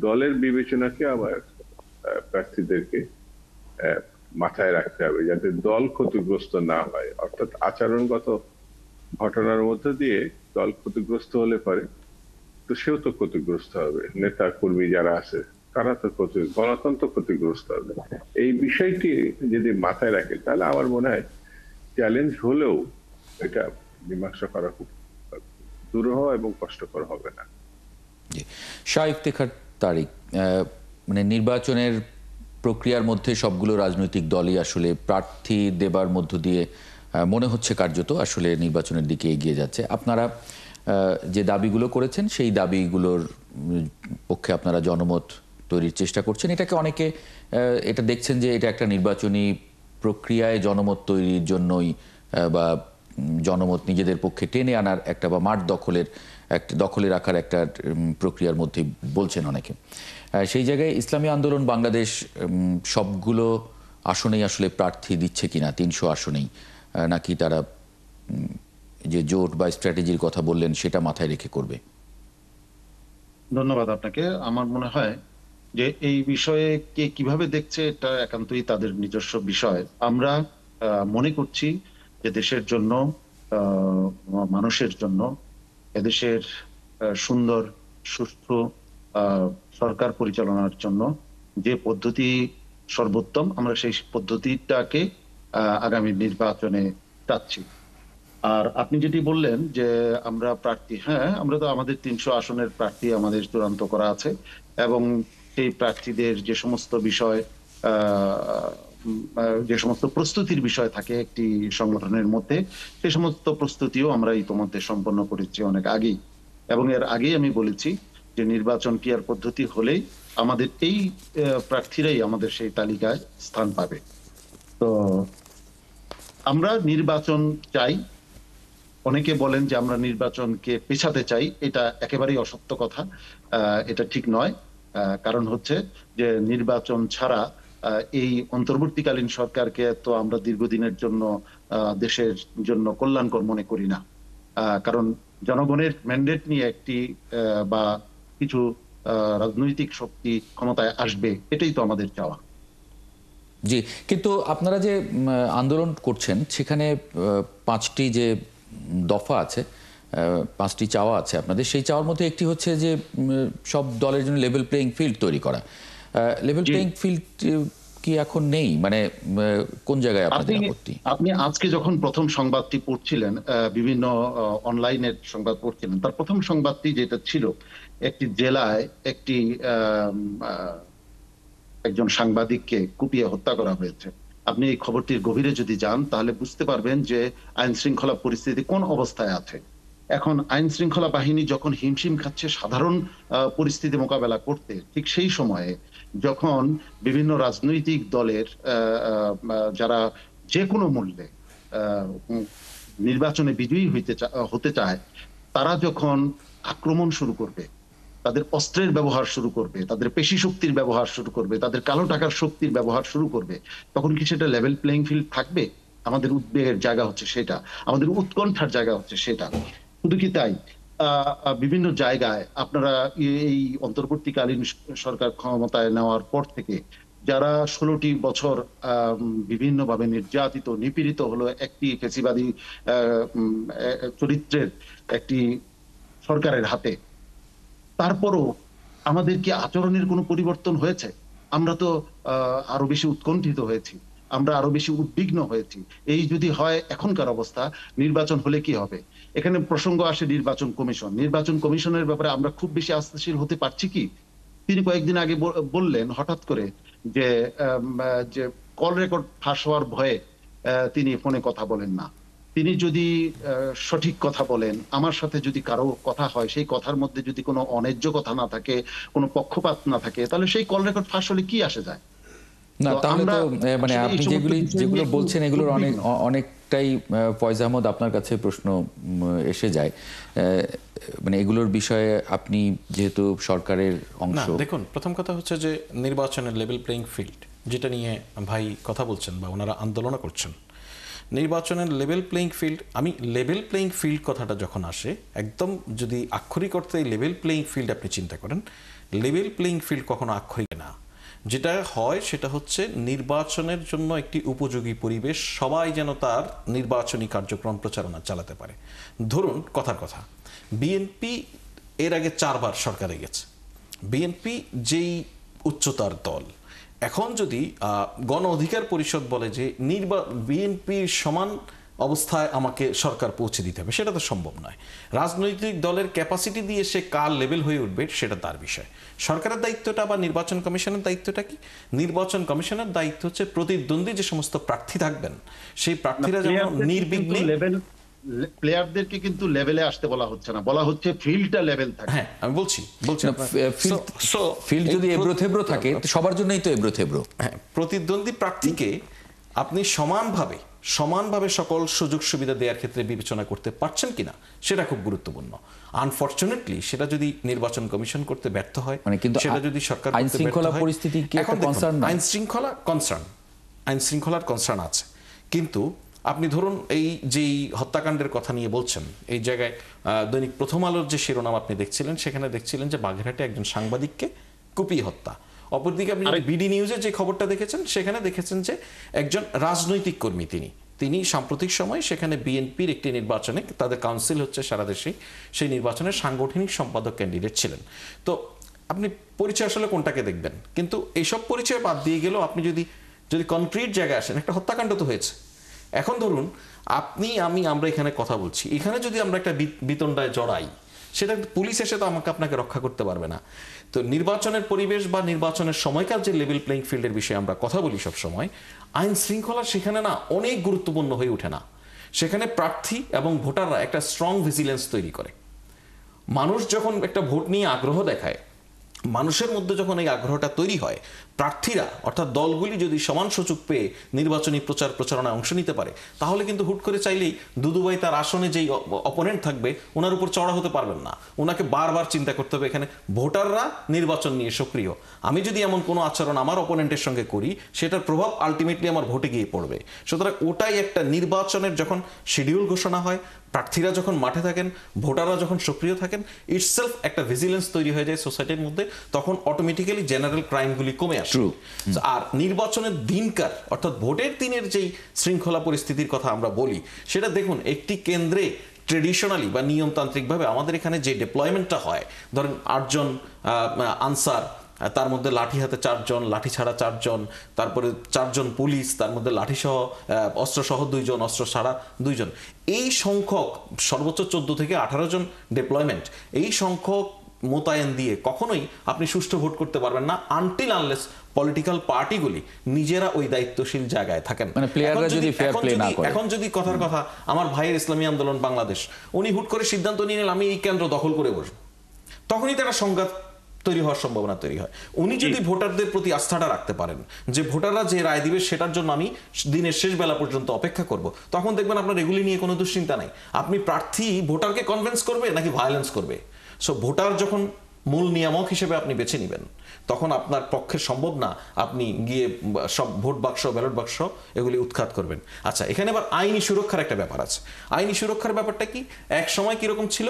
দলের বিবেচনাকে আবার প্রার্থীদেরকে মাথায় রাখতে হবে যাতে দল ক্ষতিগ্রস্ত না হয়। অর্থাৎ আচরণগত ঘটনার মধ্যে দিয়ে দল ক্ষতিগ্রস্ত হলে পারে, তো সেও তো ক্ষতিগ্রস্ত হবে, নেতা কর্মী যারা আছে তারা তো গণতন্ত্র ক্ষতিগ্রস্ত হবে। এই বিষয়টি যদি মাথায় রাখে তাহলে আমার মনে হয় চ্যালেঞ্জ হলেও এটা মীমাংসা করা খুব দুরূহ এবং কষ্টকর হবে না। শাহ ইফতেখার তারিক, মানে নির্বাচনের প্রক্রিয়ার মধ্যে সবগুলো রাজনৈতিক দলই আসলে প্রার্থী দেবার মধ্য দিয়ে মনে হচ্ছে কার্যত আসলে নির্বাচনের দিকে এগিয়ে যাচ্ছে। আপনারা যে দাবিগুলো করেছেন সেই দাবিগুলোর পক্ষে আপনারা জনমত তৈরির চেষ্টা করছেন। এটাকে অনেকে এটা দেখছেন যে এটা একটা নির্বাচনী প্রক্রিয়ায় জনমত তৈরির জন্যই বা জনমত নিজেদের পক্ষে টেনে আনার একটা বা মাঠ দখলে রাখার একটা প্রক্রিয়ার মধ্যে বলছেন অনেকে। সেই জায়গায় ইসলামী আন্দোলন বাংলাদেশ সবগুলো আসনেই আসলে প্রার্থী দিচ্ছে কিনা, 300 আসনেই, নাকি তারা যে জোট বা স্ট্র্যাটেজির কথা বললেন সেটা মাথায় রেখে করবে? ধন্যবাদ আপনাকে। আমার মনে হয় যে এই বিষয়ে কে কিভাবে দেখছে এটা একান্তই তাদের নিজস্ব বিষয়। আমরা মনে করছি যে দেশের জন্য, মানুষের জন্য, এদেশের সুন্দর সুষ্ঠু সরকার পরিচালনার জন্য যে পদ্ধতি সর্বোত্তম, আমরা সেই পদ্ধতিটাকে আগামী নির্বাচনে চাচ্ছি। আর আপনি যেটি বললেন যে আমরা প্রার্থী, হ্যাঁ, আমরা তো আমাদের 300 আসনের প্রার্থী আমাদের চূড়ান্ত করা আছে, এবং সেই প্রার্থীদের যে সমস্ত বিষয়, যে সমস্ত প্রস্তুতির বিষয় থাকে একটি সংগঠনের মধ্যে, সেই সমস্ত প্রস্তুতিও আমরা ইতোমধ্যে সম্পন্ন করেছি অনেক আগেই। এবং এর আগেই আমি বলেছি যে নির্বাচন ক্রিয়ার পদ্ধতি হলেই আমাদের এই প্রার্থীরাই আমাদের সেই তালিকায় স্থান পাবে। তো আমরা নির্বাচন চাই। অনেকে বলেন যে আমরা নির্বাচনকে পেছাতে চাই, এটা একেবারেই অসত্য কথা, এটা ঠিক নয়। কারণ হচ্ছে যে নির্বাচন ছাড়া এই অন্তর্বর্তীকালীন সরকারকে তো আমরা দীর্ঘদিনের জন্য দেশের জন্য কল্যাণকর মনে করি না। কারণ জনগণের ম্যান্ডেট নিয়ে একটি বা কিছু রাজনৈতিক শক্তি ক্ষমতায় আসবে, এটাই তো আমাদের চাওয়া। জি, কিন্তু আপনারা যে আন্দোলন করছেন সেখানে 5টি যে দফা আছে, 5টি চাওয়া আছে আপনাদের। সেই চাওয়ার মধ্যে একটি হচ্ছে যে সব দলের জন্য লেভেল প্লেইং ফিল্ড তৈরি করা। লেভেল প্লেইং ফিল্ড কি এখন নেই, মানে কোন জায়গায় আপনাদের আপত্তি? আপনি আজকে যখন প্রথম সংবাদটি পড়ছিলেন, বিভিন্ন অনলাইনের সংবাদ পড়ছিলেন, তার প্রথম সংবাদটি যেটা ছিল, একটি জেলায় একটি একজন সাংবাদিককে কুপিয়ে হত্যা করা হয়েছে। আপনি এই খবরটির গভীরে যদি যান তাহলে বুঝতে পারবেন যে আইন শৃঙ্খলা পরিস্থিতি কোন অবস্থায় আছে। এখন আইন শৃঙ্খলা বাহিনী যখন হিমশিম খাচ্ছে সাধারণ পরিস্থিতি মোকাবেলা করতে, ঠিক সেই সময়ে যখন বিভিন্ন রাজনৈতিক দলের যারা যে কোনো মূল্যে নির্বাচনে বিজয়ী হতে চায়, তারা যখন আক্রমণ শুরু করবে, তাদের অস্ত্রের ব্যবহার শুরু করবে, তাদের পেশি শক্তির ব্যবহার শুরু করবে, তাদের কালো টাকার শক্তির ব্যবহার শুরু করবে, তখন কি সেটা লেভেল প্লেইং ফিল্ড থাকবে? আমাদের উদ্বেগের জায়গা হচ্ছে সেটা, আমাদের উৎকণ্ঠার জায়গা হচ্ছে সেটা। শুধু কি তাই, বিভিন্ন জায়গায় আপনারা এই অন্তর্বর্তীকালীন সরকার ক্ষমতায় নেওয়ার পর থেকে যারা 16টি বছর বিভিন্নভাবে নির্যাতিত নিপীড়িত হলো একটি ফ্যাসিবাদী চরিত্রের একটি সরকারের হাতে, তারপরও আমাদের কি আচরণের কোনো পরিবর্তন হয়েছে? আমরা তো আরো বেশি উৎকণ্ঠিত হয়েছি, আমরা আরো বেশি উদ্বিগ্ন হয়েছি। এই যদি হয় এখনকার অবস্থা, নির্বাচন হলে কি হবে? এখানে প্রসঙ্গ আসে নির্বাচন কমিশন। নির্বাচন কমিশনের ব্যাপারে আমরা খুব বেশি আস্থাশীল হতে পারছি কি? তিনি কয়েকদিন আগে বললেন হঠাৎ করে যে কল রেকর্ড ফাঁস হওয়ার ভয়ে তিনি ফোনে কথা বলেন না। তিনি যদি সঠিক কথা বলেন, আমার সাথে যদি কারো কথা হয়, সেই কথার মধ্যে যদি কোনো অন্যায্য কথা না থাকে, কোনো পক্ষপাত না থাকে, তাহলে সেই কল রেকর্ড ফাঁস হলে কি আসে যায়? না, তাহলে তো মানে আপনি যেগুলো বলছেন এগুলোর অনেকটাই ফয়েজ আহমদ আপনার কাছে প্রশ্ন এসে যায়, মানে এগুলোর বিষয়ে আপনি যেহেতু সরকারের অংশ। দেখুন, প্রথম কথা হচ্ছে যে নির্বাচনের লেভেল প্লেইং ফিল্ড যেটা নিয়ে ভাই কথা বলছেন বা ওনারা আন্দোলন করছেন, নির্বাচনের লেভেল প্লেইং ফিল্ড, আমি লেভেল প্লেইং ফিল্ড কথাটা যখন আসে, একদম যদি আক্ষরিক অর্থে লেভেল প্লেইং ফিল্ড আপনি চিন্তা করেন, লেভেল প্লেইং ফিল্ড কখনো আক্ষরিক না। যেটা হয় সেটা হচ্ছে নির্বাচনের জন্য একটি উপযোগী পরিবেশ, সবাই যেন তার নির্বাচনী কার্যক্রম প্রচারণা চালাতে পারে। ধরুন কথার কথা, বিএনপি এর আগে 4 বার সরকারে গেছে, বিএনপি যেই উচ্চতার দল, এখন যদি গণ অধিকার পরিষদ বলে যে বিএনপির সমান অবস্থায় আমাকে সরকার পৌঁছে দিতে হবে, সেটা তো সম্ভব নয়। রাজনৈতিক দলের ক্যাপাসিটি দিয়ে সে কার লেভেল হয়ে উঠবে সেটা তার বিষয়। সরকারের দায়িত্বটা বা নির্বাচন কমিশনের দায়িত্বটা কি? নির্বাচন কমিশনের দায়িত্ব হচ্ছে প্রতিদ্বন্দ্বী যে সমস্ত প্রার্থী থাকবেন, সেই প্রার্থীরা যেন নির্বিঘ্নে, প্লেয়ারদেরকে কিন্তু লেভেলে আসতে বলা হচ্ছে না, বলা হচ্ছে ফিল্ডটা লেভেল থাকে। হ্যাঁ, আমি বলছি ফিল্ড যদি এবড়ো-থেবড়ো থাকে সবার জন্যই তো এবড়ো-থেবড়ো। হ্যাঁ, প্রতিদ্বন্দ্বী প্রার্থীকে আপনি সমানভাবে সকল সুযোগ সুবিধা দেওয়ার ক্ষেত্রে বিবেচনা করতে পারছেন কিনা সেটা খুব গুরুত্বপূর্ণ। আনফরচুনেটলি সেটা যদি নির্বাচন কমিশন করতে ব্যর্থ হয়, মানে কিন্তু সেটা যদি সরকার আইন শৃঙ্খলা পরিস্থিতি কি একটা কনসার্ন? আইন শৃঙ্খলার কনসার্ন আছে, কিন্তু আপনি ধরুন এই যেই হত্যাকাণ্ডের কথা নিয়ে বলছেন, এই জায়গায় দৈনিক প্রথম আলোর যে শিরোনাম আপনি দেখছিলেন, সেখানে দেখছিলেন যে বাগেরহাটে একজন সাংবাদিককে কুপিয়ে হত্যা। অপরদিকে আপনি বিডি নিউজে যে খবরটা দেখেছেন, সেখানে দেখেছেন যে একজন রাজনৈতিক কর্মী, তিনি সাম্প্রতিক সময় সেখানে বিএনপির একটি নির্বাচনে, তাদের কাউন্সিল হচ্ছে সারা দেশে, সেই নির্বাচনের সাংগঠনিক সম্পাদক ক্যান্ডিডেট ছিলেন। তো আপনি পরিচয় আসলে কোনটাকে দেখবেন? কিন্তু এইসব পরিচয় বাদ দিয়ে গেলেও আপনি যদি কনক্রিট জায়গায় আসেন, একটা হত্যাকাণ্ড তো হয়েছে। এখন ধরুন আমরা এখানে কথা বলছি, এখানে যদি আমরা একটা বিতণ্ডায় জড়াই, সেটা পুলিশ এসে তো আপনাকে রক্ষা করতে পারবে না। তো নির্বাচনের পরিবেশ বা নির্বাচনের সময়কার যে লেভেল প্লেইং ফিল্ডের বিষয়ে আমরা কথা বলি সব সময়, আইন শৃঙ্খলা সেখানে না অনেক গুরুত্বপূর্ণ হয়ে ওঠে না। সেখানে প্রার্থী এবং ভোটাররা একটা স্ট্রং ভিজিলেন্স তৈরি করে। মানুষ যখন একটা ভোট নিয়ে আগ্রহ দেখায়, মানুষের মধ্যে যখন এই আগ্রহটা তৈরি হয়, প্রার্থীরা অর্থাৎ দলগুলি যদি সমান সুযোগ পেয়ে নির্বাচনী প্রচারণায় অংশ নিতে পারে, তাহলে কিন্তু হুট করে চাইলেই দুদুভাই তার আসনে যেই অপোনেন্ট থাকবে ওনার উপর চড়া হতে পারবেন না। ওনাকে বারবার চিন্তা করতে হবে এখানে ভোটাররা নির্বাচন নিয়ে সক্রিয়, আমি যদি এমন কোনো আচরণ আমার অপোনেন্টের সঙ্গে করি, সেটার প্রভাব আলটিমেটলি আমার ভোটে গিয়ে পড়বে। সুতরাং ওটাই একটা নির্বাচনের যখন শিডিউল ঘোষণা হয়, প্রার্থীরা যখন মাঠে থাকেন, ভোটাররা যখন সক্রিয় থাকেন, ইটসেলফ একটা ভিজিলেন্স তৈরি হয়ে যায় সোসাইটির মধ্যে, তখন অটোমেটিক্যালি জেনারেল ক্রাইমগুলি কমে আসে। আর নির্বাচনের দিনকার অর্থাৎ ভোটের দিনের যেই শৃঙ্খলা পরিস্থিতির কথা আমরা বলি, সেটা দেখুন একটি কেন্দ্রে ট্রেডিশনালি বা নিয়মতান্ত্রিকভাবে আমাদের এখানে যে ডিপ্লয়মেন্টটা হয়, ধরেন 8 জন আনসার তার মধ্যে লাঠি হাতে 4 জন, লাঠি ছাড়া 4 জন, তারপরে 4 জন পুলিশ, তার মধ্যে লাঠি সহ অস্ত্র সহ 2 জন, অস্ত্র ছাড়া 2 জন। এই সংখ্যক সর্বোচ্চ 14 থেকে 18 জন ডেপ্লয়মেন্ট, এই সংখ্যক মোতায়েন দিয়ে কখনোই আপনি সুষ্ঠু ভোট করতে পারবেন না, আনটিল আনলেস পলিটিক্যাল পার্টিগুলি নিজেরা ওই দায়িত্বশীল জায়গায় থাকেন। মানে প্লেয়াররা যদি ফেয়ার প্লে না করে। এখন যদি কথার কথা আমার ভাইয়ের ইসলামী আন্দোলন বাংলাদেশ, উনি হুট করে সিদ্ধান্ত নিয়ে নিলেন আমি এই কেন্দ্র দখল করে বসবো, তখনই তারা সংঘাত তৈরি হওয়ার সম্ভাবনা তৈরি হয়। উনি যদি ভোটারদের প্রতি আস্থাটা রাখতে পারেন যে ভোটাররা যে রায় দিবে সেটার জন্য আমি দিনের শেষ বেলা পর্যন্ত অপেক্ষা করব, তখন দেখবেন আপনার এগুলি নিয়ে কোনো দুশ্চিন্তা নাই। আপনি প্রার্থী ভোটারকে কনভিন্স করবে নাকি ভায়োলেন্স করবে, সো ভোটার যখন মূল নিয়ামক হিসেবে আপনি বেছে নেবেন, তখন আপনার পক্ষে সম্ভব না আপনি গিয়ে সব ভোট বাক্স, ব্যালট বাক্স এগুলি উৎখাত করবেন। আচ্ছা, এখানে আবার আইনি সুরক্ষার একটা ব্যাপার আছে। আইনি সুরক্ষার ব্যাপারটা কি, এক সময় কিরকম ছিল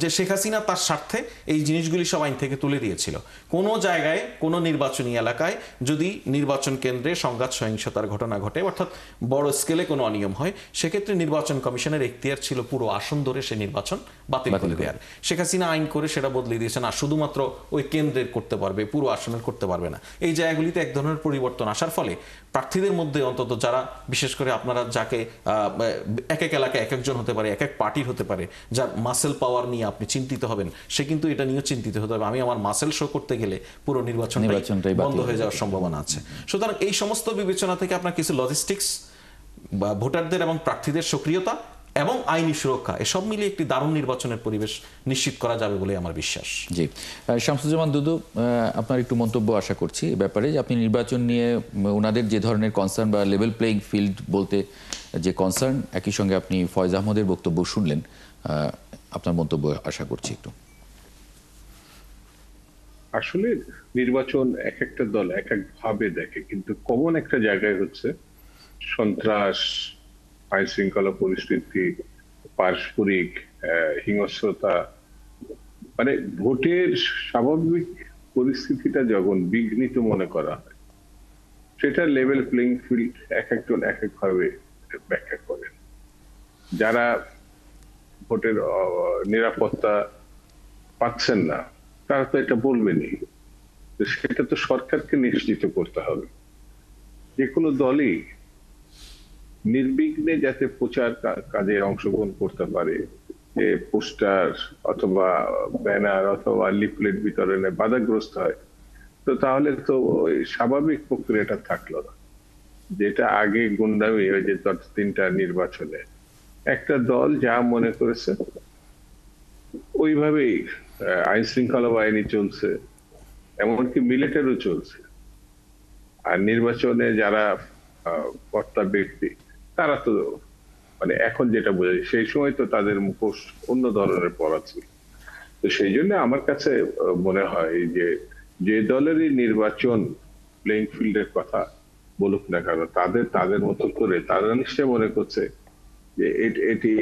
যে শেখ হাসিনা তার স্বার্থে এই জিনিসগুলি সব আইন থেকে তুলে দিয়েছিল। কোনো জায়গায় কোনো নির্বাচনী এলাকায় যদি নির্বাচন কেন্দ্রে সংঘাত সহিংসতার ঘটনা ঘটে, অর্থাৎ বড় স্কেলে কোনো অনিয়ম হয়, সেক্ষেত্রে নির্বাচন কমিশনের এখতিয়ার ছিল পুরো আসন ধরে সে নির্বাচন বাতিল করে দেওয়ার। শেখ হাসিনা আইন করে সেটা বদলে দিয়েছে, না শুধুমাত্র ওই কেন্দ্রের করতে পারবে, পুরো আসনের করতে পারবে না। এই জায়গাগুলিতে এক ধরনের পরিবর্তন আসার ফলে প্রার্থীদের মধ্যে অন্তত যারা, বিশেষ করে আপনারা যাকে এক এক এলাকায় এক একজন হতে পারে, এক এক পার্টির হতে পারে, যার মাসেল পাওয়ার নিয়ে আপনি চিন্তিত হবেন, সে কিন্তু এটা নিয়েও চিন্তিত হতে হবে আমি আমার মাসেল শো করতে গেলে পুরো নির্বাচনটাই বন্ধ হয়ে যাওয়ার সম্ভাবনা আছে। সুতরাং এই সমস্ত বিবেচনা থেকে আপনার কিছু লজিস্টিক্স বা ভোটারদের এবং প্রার্থীদের সক্রিয়তা এবং আইনি সুরক্ষা, এসব মিলিয়ে একটি দারুণ নির্বাচনের পরিবেশ নিশ্চিত করা যাবে বলে আমার বিশ্বাস। জি, শামসুজ্জামান দুদু, আপনার একটু মন্তব্য আশা করছি এ ব্যাপারে, যে আপনি নির্বাচন নিয়ে ওনাদের যে ধরনের কনসার্ন বা লেভেল প্লেইং ফিল্ড বলতে যে কনসার্ন, একই সঙ্গে আপনি ফয়েজ আহমদের বক্তব্য শুনলেন, আপনার মন্তব্য আশা করছি একটু। আসলে নির্বাচন এক একটা দল এক এক ভাবে দেখে, কিন্তু কমন একটা জায়গায় হচ্ছে সন্ত্রাস, আইন শৃঙ্খলা পরিস্থিতি, পারস্পরিক হিংস্রতা, মানে ভোটের স্বাভাবিক পরিস্থিতিটা যখন বিঘ্নিত মনে করা হয়, সেটা লেভেল প্লেইং ফিল্ড এক একজন এক এক ভাবে ব্যাখ্যা করেন। যারা ভোটের নিরাপত্তা পাচ্ছেন না তারা তো এটা বলবেনই, সেটা তো সরকারকে নিশ্চিত করতে হবে। যে কোনো দলই নির্বিঘ্নে যাতে প্রচার কাজে অংশগ্রহণ করতে পারে, যে পোস্টার অথবা ব্যানার অথবা লিফলেট বিতরণে বাধাগ্রস্ত হয়, তো তাহলে তো ওই স্বাভাবিক প্রক্রিয়াটা থাকলো না, যেটা আগে গুন্ডামি, ওই যে 3টা নির্বাচনে একটা দল যা মনে করেছে ওইভাবেই আইন শৃঙ্খলা বাহিনী চলছে, এমনকি মিলিটারিও চলছে। আর নির্বাচনে যারা কর্তা ব্যক্তি তারা তো মানে এখন যেটা বোঝা যায়, সেই সময় তো তাদের মুখোশ অন্য ধরনের পড়া ছিল। তো সেই জন্য আমার কাছে মনে হয় যে যে দলেরই নির্বাচন প্লেইং ফিল্ডের কথা বলুক না কেন, তাদের মতো করে তারা নিশ্চয় মনে করছে যে এটি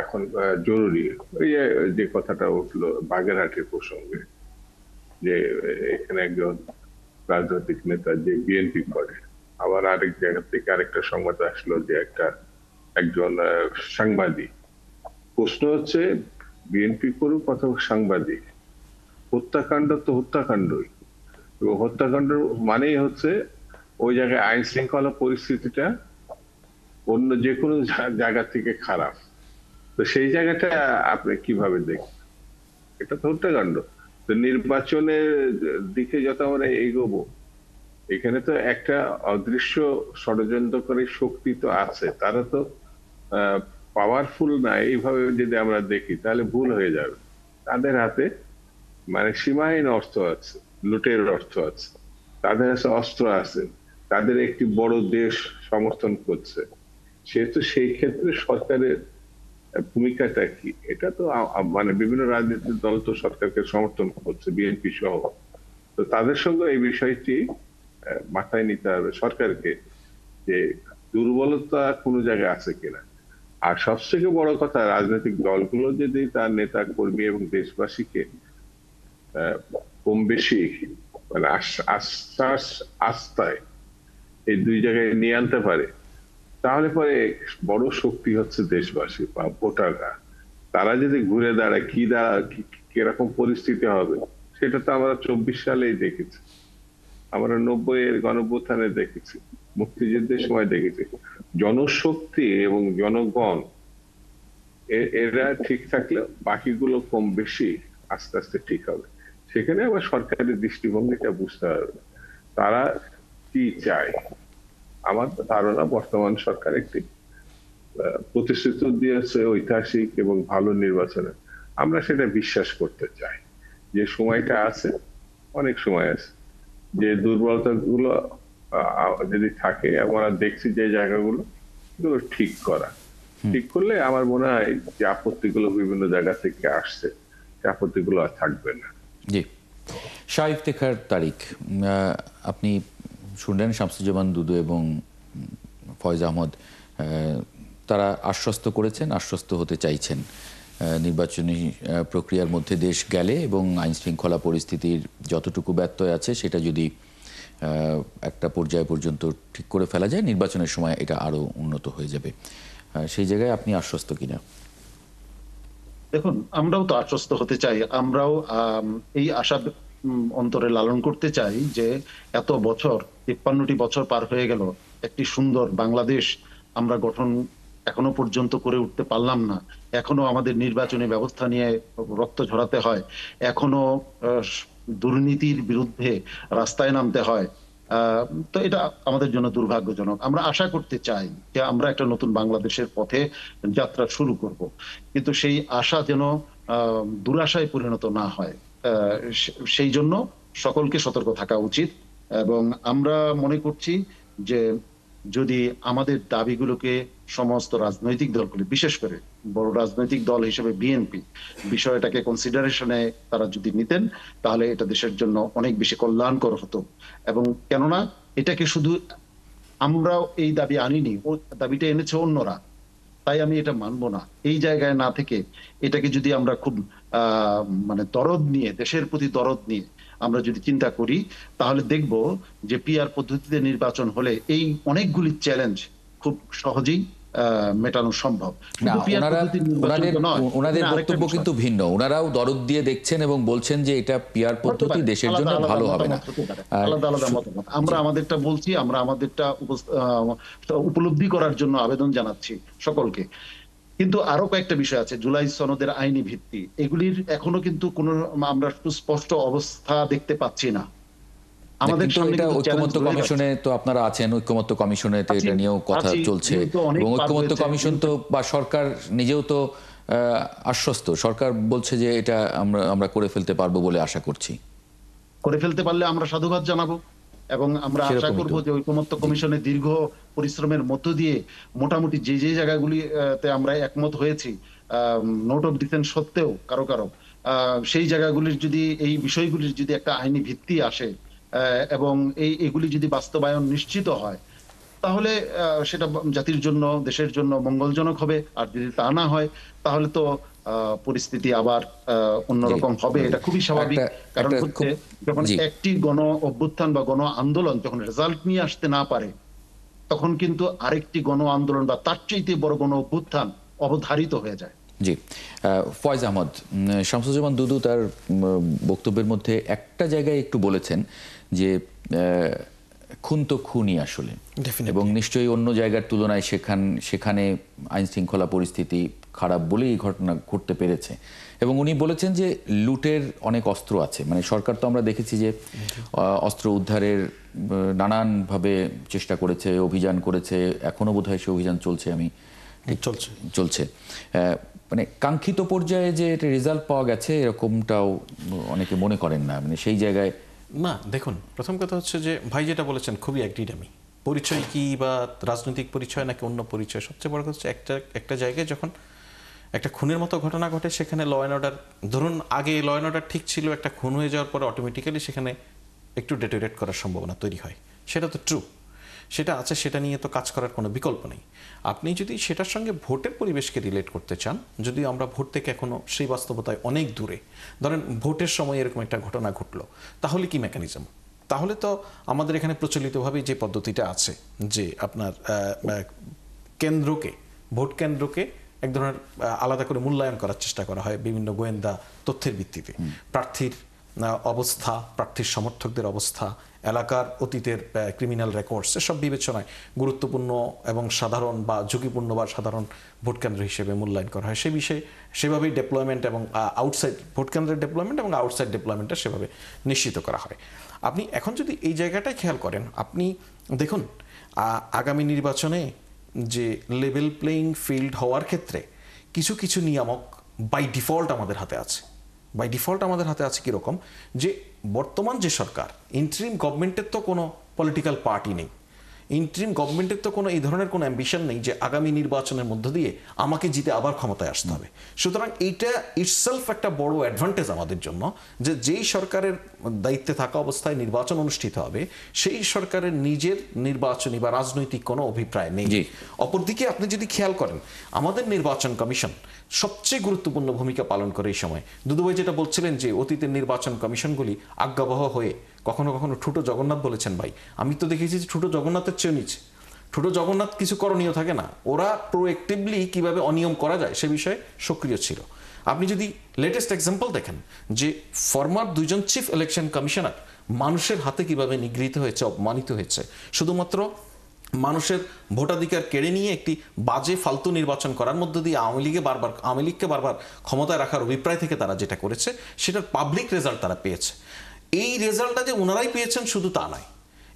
এখন জরুরি। ওই যে কথাটা উঠলো বাগেরহাটের প্রসঙ্গে, যে এখানে একজন রাজনৈতিক নেতা যে বিএনপি করে, আবার আরেক জায়গা থেকে আরেকটা সংবাদ আসলো যে একজন সাংবাদিক। প্রশ্ন হচ্ছে বিএনপি করুক অথবা সাংবাদিক, হত্যাকাণ্ড তো হত্যাকাণ্ডই, এবং হত্যাকাণ্ড মানেই হচ্ছে ওই জায়গায় আইন শৃঙ্খলা পরিস্থিতিটা অন্য যে কোনো জায়গা থেকে খারাপ। তো সেই জায়গাটা আপনি কিভাবে দেখেন? এটা তো হত্যাকাণ্ড। তো নির্বাচনের দিকে যত আমরা এগোবো, এখানে তো একটা অদৃশ্য ষড়যন্ত্রকারী শক্তি তো আছে, তারা তো পাওয়ারফুল না। এইভাবে যদি আমরা দেখি তাহলে ভুল হয়ে যাবে। তাদের হাতে মানে সীমাহীন অর্থ আছে, লুটের অর্থ আছে, তাদের কাছে অস্ত্র আছে, তাদের একটি বড় দেশ সমর্থন করছে। সেহেতু সেই ক্ষেত্রে সরকারের ভূমিকাটা কি, এটা তো মানে বিভিন্ন রাজনৈতিক দল তো সরকারকে সমর্থন করছে, বিএনপি সহ। তো তাদের সঙ্গে এই বিষয়টি মাথায় নিতে হবে সরকারকে, যে দুর্বলতা কোনো জায়গায় আছে কিনা। আর সবথেকে বড় কথা, রাজনৈতিক দলগুলো যদি তার নেতা কর্মী এবং দেশবাসীকে কম বেশি মানে আস্থায় এই দুই জায়গায় নিয়ে আনতে পারে, তাহলে পরে বড় শক্তি হচ্ছে দেশবাসী বা ভোটাররা। তারা যদি ঘুরে দাঁড়ায় কিরকম পরিস্থিতি হবে সেটা তো আমরা 24 সালেই দেখেছি, আমরা 90-এর গণঅভ্যুত্থানে দেখেছি, মুক্তিযুদ্ধের সময় দেখেছি। জনশক্তি এবং জনগণ এরা ঠিক থাকলে বাকিগুলো কম বেশি আস্তে আস্তে ঠিক হবে। সেখানে আবার সরকারের দৃষ্টিভঙ্গিটা বুঝতে হবে, তারা কি চায়। আমার ধারণা বর্তমান সরকার একটি প্রতিশ্রুতি দিয়েছে ঐতিহাসিক এবং ভালো নির্বাচনে, আমরা সেটা বিশ্বাস করতে চাই। যে সময়টা আছে, অনেক সময় আছে, যে দুর্বলতা গুলো যদি থাকে, আমরা দেখছি যে জায়গাগুলো ঠিক করা, ঠিক করলে আমার মনে হয় যে আপত্তিগুলো বিভিন্ন জায়গা থেকে আসছে, যে আপত্তিগুলো আর থাকবে না। জি, শাহ ইফতেখার তারিক, আপনি শুনলেন শামসুজ্জামান দুদু এবং ফয়েজ আহমদ, তারা আশ্বস্ত করেছেন, আশ্বস্ত হতে চাইছেন নির্বাচনী প্রক্রিয়ার মধ্যে দেশ গেলে এবং আইন শৃঙ্খলা পরিস্থিতির যতটুকু ব্যত্যয় আছে সেটা যদি একটা পর্যায় পর্যন্ত ঠিক করে ফেলা যায়, নির্বাচনের সময় এটা আরো উন্নত হয়ে যাবে। সেই জায়গায় আপনি আশ্বস্ত কিনা? দেখুন, আমরাও তো আশ্বস্ত হতে চাই, আমরাও এই আশা অন্তরে লালন করতে চাই যে এত বছর, 53টি বছর পার হয়ে গেল, একটি সুন্দর বাংলাদেশ আমরা গঠন এখনো পর্যন্ত করে উঠতে পারলাম না। এখনো আমাদের নির্বাচনী ব্যবস্থা নিয়ে রক্ত ঝরাতে হয়, এখনো দুর্নীতির বিরুদ্ধে রাস্তায় নামতে হয়। তো এটা আমাদের জন্য দুর্ভাগ্যজনক। আমরা আশা করতে চাই যে আমরা একটা নতুন বাংলাদেশের পথে যাত্রা শুরু করব, কিন্তু সেই আশা যেন দুরাশায় পরিণত না হয়। সেই জন্য সকলকে সতর্ক থাকা উচিত। এবং আমরা মনে করছি যে যদি আমাদের দাবিগুলোকে সমস্ত রাজনৈতিক দলগুলি, বিশেষ করে বড় রাজনৈতিক দল হিসেবে বিএনপি, বিষয়টাকে কনসিডারেশনে তারা যদি নিতেন, তাহলে এটা দেশের জন্য অনেক বেশি কল্যাণকর হতো। এবং কেননা এটাকে শুধু আমরাও এই দাবি আনিনি, ও দাবিটা এনেছে অন্যরা, তাই আমি এটা মানবো না। এই জায়গায় না থেকে এটাকে যদি আমরা খুব মানে দরদ নিয়ে, দেশের প্রতি দরদ নিয়ে আমরা যদি চিন্তা করি, তাহলে দেখব যে পিআর পদ্ধতিতে নির্বাচন হলে এই অনেকগুলি চ্যালেঞ্জ খুব সহজেই মেটানো সম্ভব। না, ওনাদের বক্তব্য কিন্তু ভিন্ন। ওনারাও দরদ দিয়ে দেখছেন এবং বলছেন যে এটা পিআর পদ্ধতি দেশের জন্য ভালো হবে না। আলাদা আলাদা মতামত, আমরা আমাদেরটা বলছি, আমরা আমাদেরটা উপলব্ধি করার জন্য আবেদন জানাচ্ছি সকলকে। কিন্তু আরো কয়েকটা বিষয় আছে, জুলাই সনদের আইনি ভিত্তি, এগুলির এখনো কিন্তু কোনো আমরা সুস্পষ্ট অবস্থা দেখতে পাচ্ছি না। আমাদের সামনে ঐক্যমত্য কমিশনে তো আপনারা আছেন, ঐক্যমত্য কমিশনে তো এটা নিয়েও কথা চলছে, এবং ঐক্যমত্য কমিশন তো বা সরকার নিজেও তো আশ্বস্ত, সরকার বলছে যে এটা আমরা করে ফেলতে পারবো বলে আশা করছি। করে ফেলতে পারলে আমরা সাধুবাদ জানাবো, এবং আমরা আশা করব যে ঐকমত্য কমিশনের দীর্ঘ পরিশ্রমের মধ্য দিয়ে মোটামুটি যে যে জায়গাগুলিতে আমরা একমত হয়েছি, নোট অফ ডিসেন্ট সত্ত্বেও কারো কারো, সেই জায়গাগুলির যদি, এই বিষয়গুলির যদি একটা আইনি ভিত্তি আসে এবং এগুলি যদি বাস্তবায়ন নিশ্চিত হয়, তাহলে সেটা জাতির জন্য, দেশের জন্য মঙ্গলজনক হবে। আর যদি তা না হয়, তাহলে তো পরিস্থিতি আবার অন্যরকম হবে। এটা খুবই স্বাভাবিক, কারণ হচ্ছে যখন একটি গণ অভ্যুত্থান বা গণ আন্দোলন যখন রেজাল্ট নিয়ে আসতে না পারে, তখন কিন্তু আরেকটি গণ আন্দোলন বা তার চাইতে বড় গণ অভ্যুত্থান অবধারিত হয়ে যায়। জি, ফয়েজ আহমদ, শামসুজ্জামান দুদু তার বক্তব্যের মধ্যে একটা জায়গায় একটু বলেছেন যে খুন তো খুনই আসলে, এবং নিশ্চয়ই অন্য জায়গার তুলনায় সেখানে আইন শৃঙ্খলা পরিস্থিতি খারাপ বলেই এই ঘটনা ঘটতে পেরেছে। এবং উনি বলেছেন যে লুটের অনেক অস্ত্র আছে, মানে সরকার তো আমরা দেখেছি যে অস্ত্র উদ্ধারের নানানভাবে চেষ্টা করেছে, অভিযান করেছে, এখনো বোধহয় সে অভিযান চলছে, চলছে। মানে কাঙ্ক্ষিত পর্যায়ে যে এটা রেজাল্ট পাওয়া গেছে এরকমটাও অনেকে মনে করেন না, মানে সেই জায়গায় না। দেখুন, প্রথম কথা হচ্ছে যে ভাই যেটা বলেছেন খুবই অ্যাগ্রিড আমি। পরিচয় কি বা রাজনৈতিক পরিচয় নাকি অন্য পরিচয়, সবচেয়ে বড় কথা হচ্ছে একটা জায়গায় যখন একটা খুনের মতো ঘটনা ঘটে, সেখানে ল অ্যান্ড অর্ডার, ধরুন আগে ল অ্যান্ড অর্ডার ঠিক ছিল, একটা খুন হয়ে যাওয়ার পরে অটোমেটিক্যালি সেখানে একটু ডেটোরেট করার সম্ভাবনা তৈরি হয়, সেটা তো ট্রু, সেটা আছে, সেটা নিয়ে তো কাজ করার কোনো বিকল্প নেই। আপনি যদি সেটার সঙ্গে ভোটের পরিবেশকে রিলেট করতে চান, যদি আমরা ভোট থেকে এখনো সেই বাস্তবতায় অনেক দূরে, ধরেন ভোটের সময় এরকম একটা ঘটনা ঘটলো, তাহলে কি মেকানিজম? তাহলে তো আমাদের এখানে প্রচলিতভাবে যে পদ্ধতিটা আছে যে আপনার ভোট কেন্দ্রকে এক ধরনের আলাদা করে মূল্যায়ন করার চেষ্টা করা হয় বিভিন্ন গোয়েন্দা তথ্যের ভিত্তিতে, প্রার্থীর অবস্থা, প্রার্থীর সমর্থকদের অবস্থা, এলাকার অতীতের ক্রিমিনাল রেকর্ডস, এসব বিবেচনায় গুরুত্বপূর্ণ এবং সাধারণ বা ঝুঁকিপূর্ণ বা সাধারণ ভোটকেন্দ্র হিসেবে মূল্যায়ন করা হয়। সে বিষয়ে সেভাবেই ডেপ্লয়মেন্ট এবং আউটসাইড ভোটকেন্দ্রের ডেপ্লয়মেন্ট এবং আউটসাইড ডেপ্লয়মেন্টটা সেভাবে নিশ্চিত করা হয়। আপনি এখন যদি এই জায়গাটায় খেয়াল করেন, আপনি দেখুন আগামী নির্বাচনে যে লেভেল প্লেইং ফিল্ড হওয়ার ক্ষেত্রে কিছু কিছু নিয়ামক বাই ডিফল্ট আমাদের হাতে আছে। বাই ডিফল্ট আমাদের হাতে আছে কীরকম, যে বর্তমান যে সরকার, ইন্টারিম গভর্নমেন্টের তো কোনো পলিটিক্যাল পার্টি নেই, ইন্টারিম গভর্নমেন্টের তো কোনো এই ধরনের কোনো অ্যাম্বিশন নেই যে আগামী নির্বাচনের মধ্য দিয়ে আমাকে জিতে আবার ক্ষমতায় আসতে হবে। সুতরাং এইটা ইটসেলফ একটা বড় অ্যাডভান্টেজ আমাদের জন্য, যে যেই সরকারের দায়িত্বে থাকা অবস্থায় নির্বাচন অনুষ্ঠিত হবে সেই সরকারের নিজের নির্বাচনী বা রাজনৈতিক কোনো অভিপ্রায় নেই। অপরদিকে আপনি যদি খেয়াল করেন, আমাদের নির্বাচন কমিশন সবচেয়ে গুরুত্বপূর্ণ ভূমিকা পালন করে এই সময়। দুদুভাই যেটা বলছিলেন যে অতীতের নির্বাচন কমিশনগুলি আজ্ঞাবহ হয়ে কখনো কখনো ঠুটো জগন্নাথ বলেছেন, ভাই আমি তো দেখেছি যে ঠুটো জগন্নাথের চেয়ে নিচে। ঠুটো জগন্নাথ কিছু করণীয় থাকে না, ওরা প্রোঅ্যাক্টিভলি কিভাবে অনিয়ম করা যায় সে বিষয়ে সক্রিয় ছিল। আপনি যদি লেটেস্ট এক্সাম্পল দেখেন যে ফরমার দুইজন চিফ ইলেকশন কমিশনার মানুষের হাতে কিভাবে নিগৃহীত হয়েছে, অপমানিত হয়েছে, শুধুমাত্র মানুষের ভোটাধিকার কেড়ে নিয়ে একটি বাজে ফালতু নির্বাচন করার মধ্য দিয়ে আওয়ামী লীগকে বারবার ক্ষমতায় রাখার অভিপ্রায় থেকে তারা যেটা করেছে সেটার পাবলিক রেজাল্ট তারা পেয়েছে। এই রেজাল্টটা যে ওনারাই পেয়েছেন শুধু তা নয়,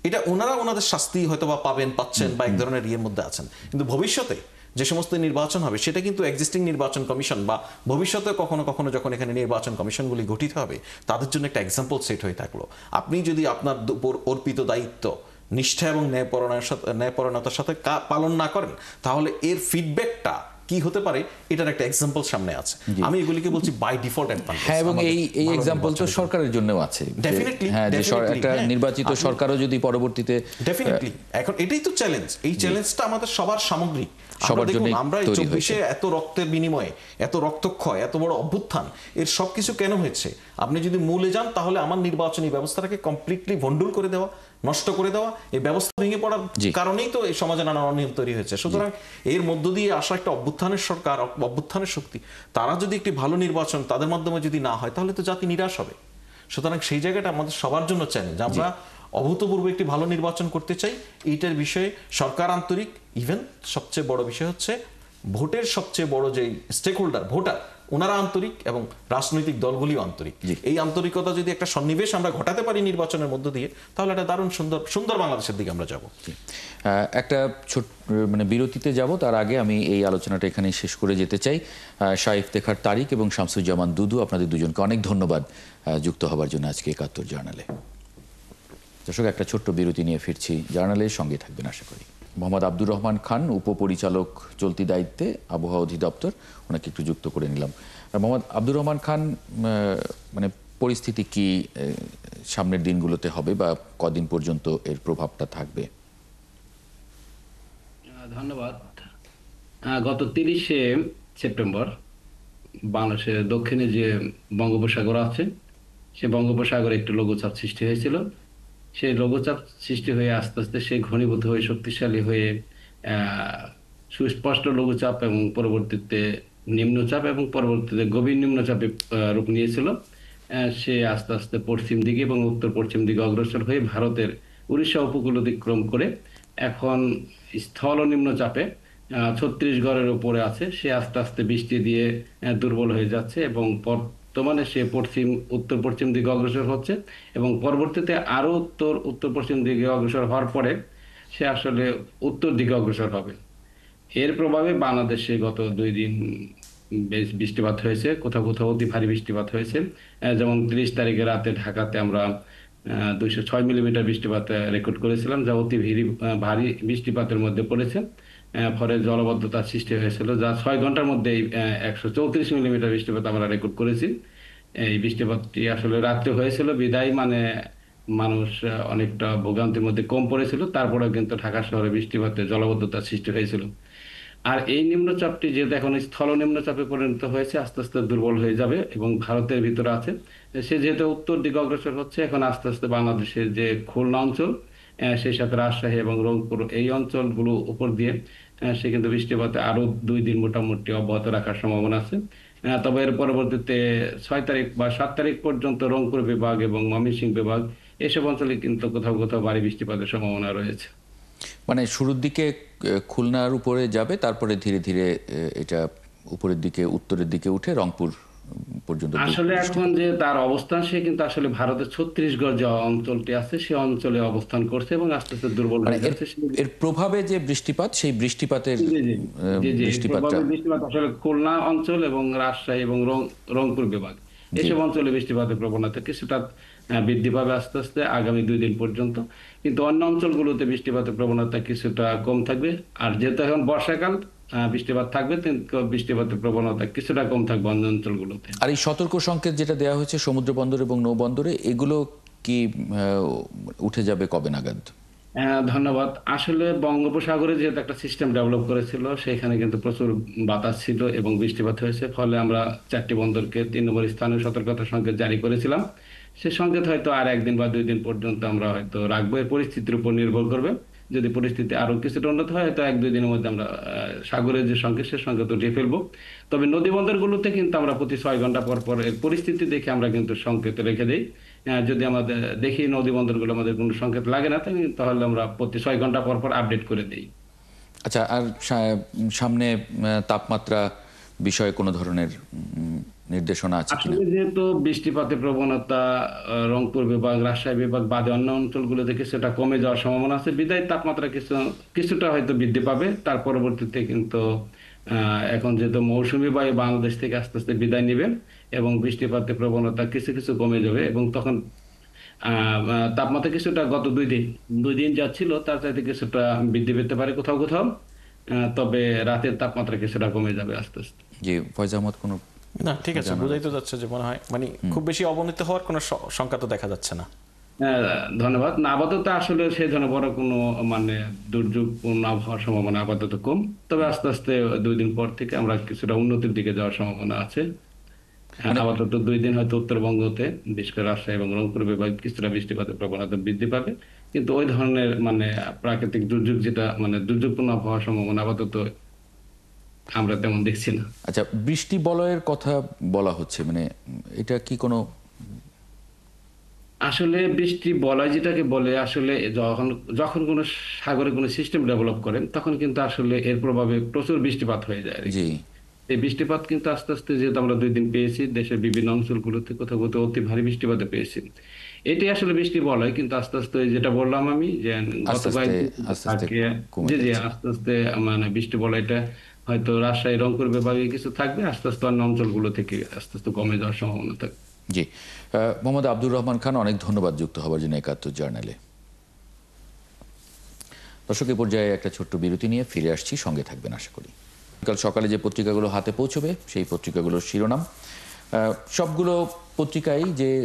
এটা ওনারা ওনাদের শাস্তি হয়তো বা পাচ্ছেন বা এক ধরনের ইয়ের মধ্যে আছেন, কিন্তু ভবিষ্যতে যে সমস্ত নির্বাচন হবে সেটা কিন্তু এক্সিস্টিং নির্বাচন কমিশন বা ভবিষ্যতে কখনো কখনো যখন এখানে নির্বাচন কমিশনগুলি গঠিত হবে তাদের জন্য একটা এক্সাম্পল সেট হয়ে থাকলো। আপনি যদি আপনার অর্পিত দায়িত্ব নিষ্ঠা এবং ন্যায়পরায়ণতার সাথে পালন না করেন, তাহলে এর ফিডব্যাকটা কি হতে পারে এটার একটা এক্সাম্পল সামনে আছে। আমি এগুলিকে বলছি বাই ডিফল্ট অ্যাডভান্টেজ। হ্যাঁ, এবং এই এক্সাম্পল তো সরকারের জন্যও আছে। ডেফিনেটলি, হ্যাঁ, যে একটা নির্বাচিত সরকারও যদি পরবর্তীতে ডেফিনেটলি, এখন এটাই তো চ্যালেঞ্জ। এই চ্যালেঞ্জটা আমাদের সবার সামগ্রিক। সবার জন্য আমরা এই 24-এ এত রক্তের বিনিময়ে, এত রক্তক্ষয়, এত বড় অভ্যুত্থান, এর সবকিছু কেন হয়েছে? আপনি যদি মূলে যান তাহলে আমার নির্বাচনী ব্যবস্থাটাকে কমপ্লিটলি ভন্ডুল করে দেওয়া, নষ্ট করে দেওয়া, এই ব্যবস্থা ভেঙে পড়ার কারণেই তো এই সমাজে নানা অনিয়ম তৈরি হয়েছে। সুতরাং এর মধ্য দিয়ে আসা একটা অভ্যুত্থানের সরকার, অভ্যুত্থানের শক্তি, তারা যদি একটি ভালো নির্বাচন তাদের মাধ্যমে যদি না হয় তাহলে তো জাতি নিরাশ হবে। সুতরাং সেই জায়গাটা আমাদের সবার জন্য চ্যালেঞ্জ। আমরা অভূতপূর্ব একটি ভালো নির্বাচন করতে চাই, এইটার বিষয়ে সরকার আন্তরিক। ইভেন সবচেয়ে বড় বিষয় হচ্ছে ভোটের সবচেয়ে বড় যে স্টেক হোল্ডার, ভোটার, ওনারা আন্তরিক এবং রাজনৈতিক দলগুলিও আন্তরিক। এই আন্তরিকতা যদি একটা সন্নিবেশ আমরা ঘটাতে পারি নির্বাচনের মধ্য দিয়ে, তাহলে একটা দারুণ সুন্দর বাংলাদেশের দিকে আমরা যাব। একটা ছোট বিরতিতে যাব, তার আগে আমি এই আলোচনাটা এখানে শেষ করে যেতে চাই। শাহ ইফতেখার তারিক এবং শামসুজ্জামান দুদু, আপনাদের দুজনকে অনেক ধন্যবাদ যুক্ত হবার জন্য আজকে ৭১ জার্নালে। দর্শক, একটা ছোট্ট বিরতি নিয়ে ফিরছি। জার্নালের সঙ্গে থাকবেন আশা করি। মোহাম্মদ আব্দুর রহমান খান, উপপরিচালক চলতি দায়িত্বে, আবহাওয়া অধিদপ্তর, ওনাকে একটু যুক্ত করে নিলাম। মোহাম্মদ আব্দুর রহমান খান, পরিস্থিতি কি সামনের দিনগুলোতে হবে বা কদিন পর্যন্ত এর প্রভাবটা থাকবে? ধন্যবাদ। গত 30শে সেপ্টেম্বর বাংলাদেশের দক্ষিণে যে বঙ্গোপসাগর আছে, সে বঙ্গোপসাগরে একটু লঘুচাপ সৃষ্টি হয়েছিল। সেই লঘুচাপ সৃষ্টি হয়ে আস্তে আস্তে সে ঘনীভূত হয়ে শক্তিশালী হয়ে সুস্পষ্ট লঘুচাপ এবং পরবর্তীতে নিম্নচাপ এবং পরবর্তীতে গভীর নিম্নচাপে রূপ নিয়েছিল। সে আস্তে আস্তে পশ্চিম দিকে এবং উত্তর পশ্চিম দিকে অগ্রসর হয়ে ভারতের উড়িষ্যা উপকূল অতিক্রম করে এখন স্থল নিম্নচাপে ছত্তিশগড়ের উপরে আছে। সে আস্তে আস্তে বৃষ্টি দিয়ে দুর্বল হয়ে যাচ্ছে এবং বর্তমানে সে উত্তর পশ্চিম দিকে অগ্রসর হচ্ছে এবং পরবর্তীতে আরো উত্তর পশ্চিম দিকে অগ্রসর হওয়ার পরে সে আসলে উত্তর দিকে অগ্রসর হবে। এর প্রভাবে বাংলাদেশে গত 2 দিন বেশ বৃষ্টিপাত হয়েছে, কোথাও কোথাও অতি ভারী বৃষ্টিপাত হয়েছে। যেমন 30 তারিখে রাতে ঢাকাতে আমরা 206 মিলিমিটার বৃষ্টিপাত রেকর্ড করেছিলাম, যা অতি ভারী বৃষ্টিপাতের মধ্যে পড়েছে। ফলে জলবদ্ধতার সৃষ্টি হয়েছিল, যা 6 ঘন্টার মধ্যে 134 মিলিমিটার বৃষ্টিপাত আমরা রেকর্ড করেছি। এই বৃষ্টিপাতটি আসলে রাত্রে হয়েছিল বিদায় মানুষ অনেকটা ভোগান্তির মধ্যে কম পড়েছিল। তারপরেও কিন্তু ঢাকা শহরে বৃষ্টিপাতে জলবদ্ধতার সৃষ্টি হয়েছিল। আর এই নিম্নচাপটি যেহেতু এখন স্থল নিম্নচাপে পরিণত হয়েছে, আস্তে আস্তে দুর্বল হয়ে যাবে এবং ভারতের ভিতরে আছে। সে যেহেতু উত্তর দিকে অগ্রসর হচ্ছে, এখন আস্তে আস্তে বাংলাদেশের যে খুলনা অঞ্চল, সেই সাথে রাজশাহী এবং রংপুর, এই অঞ্চলগুলো উপর দিয়ে সে কিন্তু বৃষ্টিপাতে আরো 2 দিন মোটামুটি অব্যাহত রাখার সম্ভাবনা আছে। তবে এর পরবর্তীতে 6 তারিখ বা 7 তারিখ পর্যন্ত রংপুর বিভাগ এবং ময়মনসিংহ বিভাগ এসব অঞ্চলে কিন্তু কোথাও কোথাও ভারী বৃষ্টিপাতের সম্ভাবনা রয়েছে। মানে শুরুর দিকে খুলনার উপরে যাবে, তারপরে ধীরে ধীরে এটা উপরের দিকে উত্তরের দিকে উঠে রংপুর পর্যন্ত আসলে এখন যে তার অবস্থান, সে কিন্তু আসলে ভারতের ছত্তিশগড় যে অঞ্চলটি আছে সে অঞ্চলে অবস্থান করছে এবং আস্তে আস্তে দুর্বল মানে হয়ে যাচ্ছে। এর প্রভাবে যে বৃষ্টিপাত, সেই বৃষ্টিপাতের জি জি জি জি বৃষ্টিপাতটা প্রভাবে বৃষ্টিপাত আসলে খুলনা অঞ্চল এবং রাজশাহী এবং রংপুর বিভাগ এসব অঞ্চলে বৃষ্টিপাতের প্রবণতা কিছুটা বৃদ্ধি পাবে আস্তে আস্তে আগামী 2 দিন পর্যন্ত। কিন্তু অন্য অঞ্চলগুলোতে বৃষ্টিপাতের প্রবণতা কিছুটা কম থাকবে। আর যেহেতু এখন বর্ষাকাল, বৃষ্টিপাত থাকবে কিন্তু বৃষ্টিপাতের প্রবণতা কিছুটা কম থাকবে অন্য অঞ্চলগুলোতে। আর এই সতর্ক সংকেত যেটা দেওয়া হয়েছে সমুদ্র বন্দর এবং নৌবন্দরে, এগুলো কি উঠে যাবে কবে নাগাদ? ধন্যবাদ। আসলে বঙ্গোপসাগরে যেহেতু একটা সিস্টেম ডেভেলপ করেছিল, সেখানে কিন্তু প্রচুর বাতাস ছিল এবং বৃষ্টিপাত হয়েছে, ফলে আমরা 4টি বন্দরকে 3 নম্বর স্থানীয় সতর্কতা সংকেত জারি করেছিলাম। সে সংকেত হয়তো আর 1 দিন বা 2 দিন পর্যন্ত আমরা হয়তো রাখবো, এর পরিস্থিতির উপর নির্ভর করবে। যদি পরিস্থিতি আরো কিছুটা উন্নত হয় হয়তো 1-2 দিনের মধ্যে আমরা সাগরের যে সংকেত সে সংকেত উঠিয়ে ফেলবো। তবে নদী বন্দরগুলোতে কিন্তু আমরা প্রতি 6 ঘন্টা পর পর এর পরিস্থিতি দেখে আমরা কিন্তু সংকেত রেখে দেই। যদি আমাদের দেখি নদী বন্দরগুলো আমাদের কোনো সংকেত লাগে না, তাহলে আমরা প্রতি 6 ঘন্টা পর পর আপডেট করে দেই। আচ্ছা, আর সামনে তাপমাত্রা বিষয়ে কোনো ধরনের নির্দেশনা আছে কিনা? আসলে যেহেতু বৃষ্টিপাতের প্রবণতা রংপুর বিভাগ, রাজশাহী বিভাগ বাদে অন্য অঞ্চলগুলোতে কিছুটা কমে যাওয়ার সম্ভাবনা আছে, বিদায় তাপমাত্রা কিছুটা হয়তো বৃদ্ধি পাবে। তার পরবর্তীতে কিন্তু এখন যেহেতু মৌসুমী বায়ু বাংলাদেশ থেকে আস্তে আস্তে বিদায় নেবে এবং বৃষ্টিপাতের প্রবণতা কিছু কিছু কমে যাবে এবং তখন তাপমাত্রা কিছুটা গত 2 দিন যা ছিল তার চাইতে কিছুটা বৃদ্ধি পেতে পারে কোথাও কোথাও। তবে রাতের তাপমাত্রা কিছুটা কমে যাবে আস্তে আস্তে। জি, ফয়জ আহমদ, কোনো না ঠিক আছে, বোঝাই তো যাচ্ছে যে মনে হয় মানে খুব বেশি অবনতি হওয়ার কোনো সংকেত তো দেখা যাচ্ছে না। ধন্যবাদ। না, আপাতত আসলে সেই ধরনের বড় কোনো মানে দুর্যোগপূর্ণ আবহাওয়ার সম্ভাবনা আপাতত কম। তবে আস্তে আস্তে 2 দিন পর থেকে আমরা কিছুটা উন্নতির দিকে যাওয়ার সম্ভাবনা আছে। আপাতত 2 দিন হয়তো উত্তরবঙ্গতে বিশেষ করে রাজশাহী এবং রংপুর বিভাগ কিছুটা বৃষ্টিপাতের প্রবণতা বৃদ্ধি পাবে, কিন্তু ওই ধরনের মানে প্রাকৃতিক দুর্যোগ যেটা মানে দুর্যোগপূর্ণ আবহাওয়ার সম্ভাবনা আপাতত আমরা তেমন দেখছি না। আচ্ছা, বৃষ্টি বলয়ের কথা বলা হচ্ছে, মানে এটা কি কোনো? আসলে বৃষ্টি বলয় যেটাকে বলে, আসলে যখন যখন কোনো সাগরে কোনো সিস্টেম ডেভেলপ করেন তখন কিন্তু আসলে এর প্রভাবে প্রচুর বৃষ্টিপাত হয়ে যায় আর কি। জি, এই বৃষ্টিপাত কিন্তু আস্তে আস্তে যেহেতু আমরা 2 দিন পেয়েছি, দেশের বিভিন্ন অঞ্চলগুলোতে কোথাও কোথাও অতি ভারী বৃষ্টিপাত পেয়েছি। এটি আসলে বৃষ্টি বলয়, কিন্তু আস্তে আস্তে যেটা বললাম আমি যে গত আস্তে কয়েকদিন আস্তে আস্তে থাকে কমে জি যাচ্ছে। আস্তে আস্তে মানে বৃষ্টি বলয়টা হয়তো রাজশাহী রংপুর বিভাগে কিছু থাকবে, আস্তে আস্তে অন্য অঞ্চলগুলো থেকে আস্তে আস্তে কমে যাওয়ার সম্ভাবনা থাকে। জি, মোহাম্মদ আব্দুর রহমান খান, অনেক ধন্যবাদ যুক্ত হওয়ার জন্য 71 জার্নালে। দর্শক, এই পর্যায়ে একটা ছোট্ট বিরতি নিয়ে ফিরে আসছি, সঙ্গে থাকবেন আশা করি। কাল সকালে যে পত্রিকাগুলো হাতে পৌঁছবে সেই পত্রিকাগুলোর শিরোনাম, সবগুলো পত্রিকায়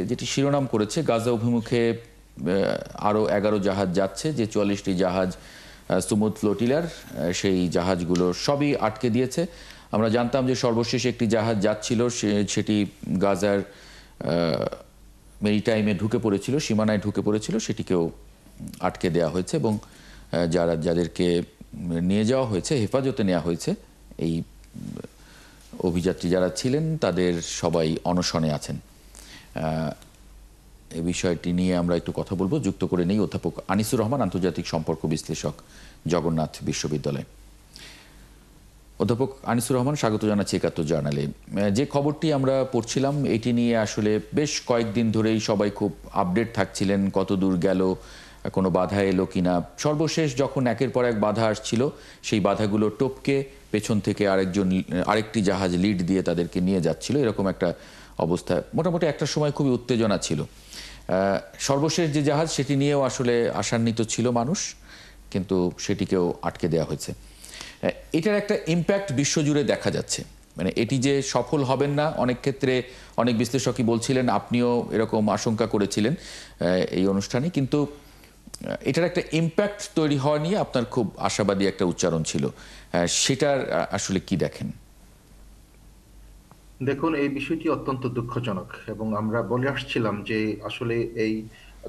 যেটি শিরোনাম করেছে, গাজা অভিমুখে আরও 11 জাহাজ যাচ্ছে, যে 44টি জাহাজ সুমুদ ফ্লোটিলার, সেই জাহাজগুলো সবই আটকে দিয়েছে। আমরা জানতাম যে সর্বশেষ একটি জাহাজ যাচ্ছিল, সেটি গাজার মেরিটাইমে ঢুকে পড়েছিল, সীমানায় ঢুকে পড়েছিল, সেটিকেও আটকে দেওয়া হয়েছে এবং যাদেরকে নিয়ে যাওয়া হয়েছে, হেফাজতে নেওয়া হয়েছে, এই অভিযাত্রী যারা ছিলেন তাদের সবাই অনশনে আছেন। এই বিষয়টি নিয়ে আমরা একটু কথা বলবো। যুক্ত করে নেই অধ্যাপক আনিসুর রহমান, আন্তর্জাতিক সম্পর্ক বিশ্লেষক, জগন্নাথ বিশ্ববিদ্যালয়। অধ্যাপক আনিসুর রহমান, স্বাগত জানাচ্ছি 71 জার্নালে। যে খবরটি আমরা পড়ছিলাম এটি নিয়ে আসলে বেশ কয়েকদিন ধরেই সবাই খুব আপডেট থাকছিলেন, কত দূর গেল, কোনো বাধা এলো কিনা। সর্বশেষ যখন একের পর এক বাধা আসছিল, সেই বাধাগুলো টপকে পেছন থেকে আরেকটি জাহাজ লিড দিয়ে তাদেরকে নিয়ে যাচ্ছিল, এরকম একটা অবস্থা। মোটামুটি একটা সময় খুবই উত্তেজনা ছিল। সর্বশেষ যে জাহাজ সেটি নিয়েও আসলে আশান্বিত ছিল মানুষ, কিন্তু সেটিকেও আটকে দেওয়া হয়েছে। এটার একটা ইম্প্যাক্ট বিশ্বজুড়ে দেখা যাচ্ছে। মানে এটি যে সফল হবেন না, অনেক ক্ষেত্রে অনেক বিশ্লেষকই বলছিলেন, আপনিও এরকম আশঙ্কা করেছিলেন এই অনুষ্ঠানে, কিন্তু এটার একটা ইম্প্যাক্ট তৈরি হওয়া নিয়ে আপনার খুব আশাবাদী একটা উচ্চারণ ছিল। সেটার আসলে কি দেখেন? দেখুন, এই বিষয়টি অত্যন্ত দুঃখজনক এবং আমরা বলে আসছিলাম যে আসলে এই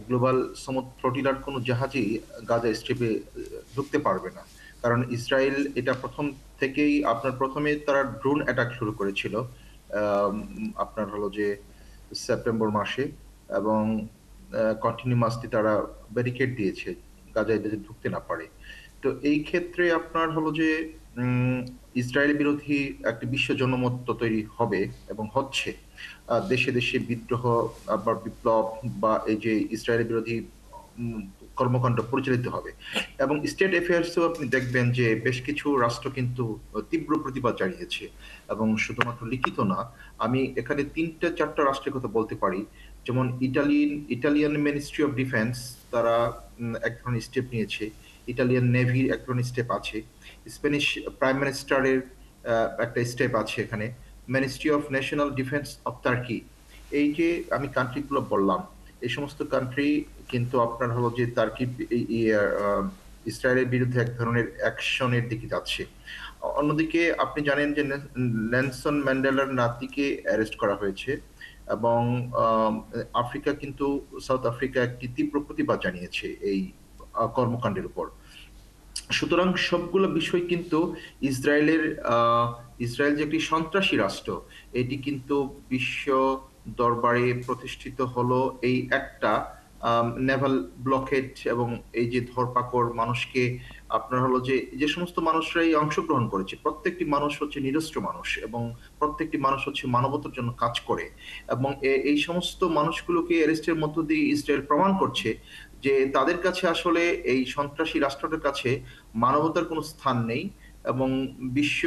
গ্লোবাল সমুদ্র ফ্লোটিলার কোনো জাহাজই গাজা স্ট্রিপে ঢুকতে পারবে না, কারণ ইসরায়েল এটা প্রথম থেকেই প্রথমে তারা ড্রোন অ্যাটাক শুরু করেছিল আপনার হলো যে সেপ্টেম্বর মাসে, এবং কন্টিনিউয়াসলি তারা ব্যারিকেড দিয়েছে গাজায় যাতে ঢুকতে না পারে। তো এই ক্ষেত্রে আপনার হলো যে ইসরায়েল বিরোধী একটা বিশ্ব জনমত তৈরি হবে এবং হচ্ছে। দেশে দেশে বিদ্রোহ বা বিপ্লব বা এই যে ইসরায়েল বিরোধী কর্মকাণ্ড পরিচালিত হবে। এবং স্টেট অ্যাফেয়ার্সেও আপনি দেখবেন যে বেশ কিছু রাষ্ট্র কিন্তু তীব্র প্রতিবাদ জানিয়েছে, এবং শুধুমাত্র লিখিত না, আমি এখানে 3-4টা রাষ্ট্রের কথা বলতে পারি। যেমন ইটালিয়ান মিনিস্ট্রি অফ ডিফেন্স, তারা এক ধরনের স্টেপ নিয়েছে। ইটালিয়ান নেভির এক ধরনের স্টেপ আছে। স্প্যানিশ প্রাইম মিনিস্টারের একটা স্টেপ আছে এখানে। Ministry of national defence of turkey, এই যে আমি কান্ট্রিগুলো বললাম, এই সমস্ত কান্ট্রি কিন্তু আপনার হলো যে টার্কি ইসরায়েলের বিরুদ্ধে এক ধরনের অ্যাকশনের দিকে যাচ্ছে। অন্যদিকে আপনি জানেন যে নেলসন ম্যান্ডেলার নাতিকে অ্যারেস্ট করা হয়েছে, এবং আফ্রিকা কিন্তু সাউথ আফ্রিকা একটি তীব্র প্রতিবাদ জানিয়েছে এই কর্মকাণ্ডের উপর। সুতরাং সবগুলো বিষয় কিন্তু ইসরায়েল যে একটি সন্ত্রাসী রাষ্ট্র, এটি কিন্তু বিশ্ব দরবারে প্রতিষ্ঠিত হলো এই একটা নেভাল ব্লকেড এবং এই যে ধরপাকড়, মানুষকে আপনার হলো যে সমস্ত মানুষরাই অংশগ্রহণ করেছে, প্রত্যেকটি মানুষ হচ্ছে নিরস্ত্র মানুষ, এবং প্রত্যেকটি মানুষ হচ্ছে মানবতার জন্য কাজ করে, এবং এই সমস্ত মানুষগুলোকে অ্যারেস্টের মধ্য দিয়ে ইসরায়েল প্রমাণ করছে যে তাদের কাছে আসলে এই সন্ত্রাসী রাষ্ট্রটার কাছে মানবতার কোনো স্থান নেই, এবং বিশ্ব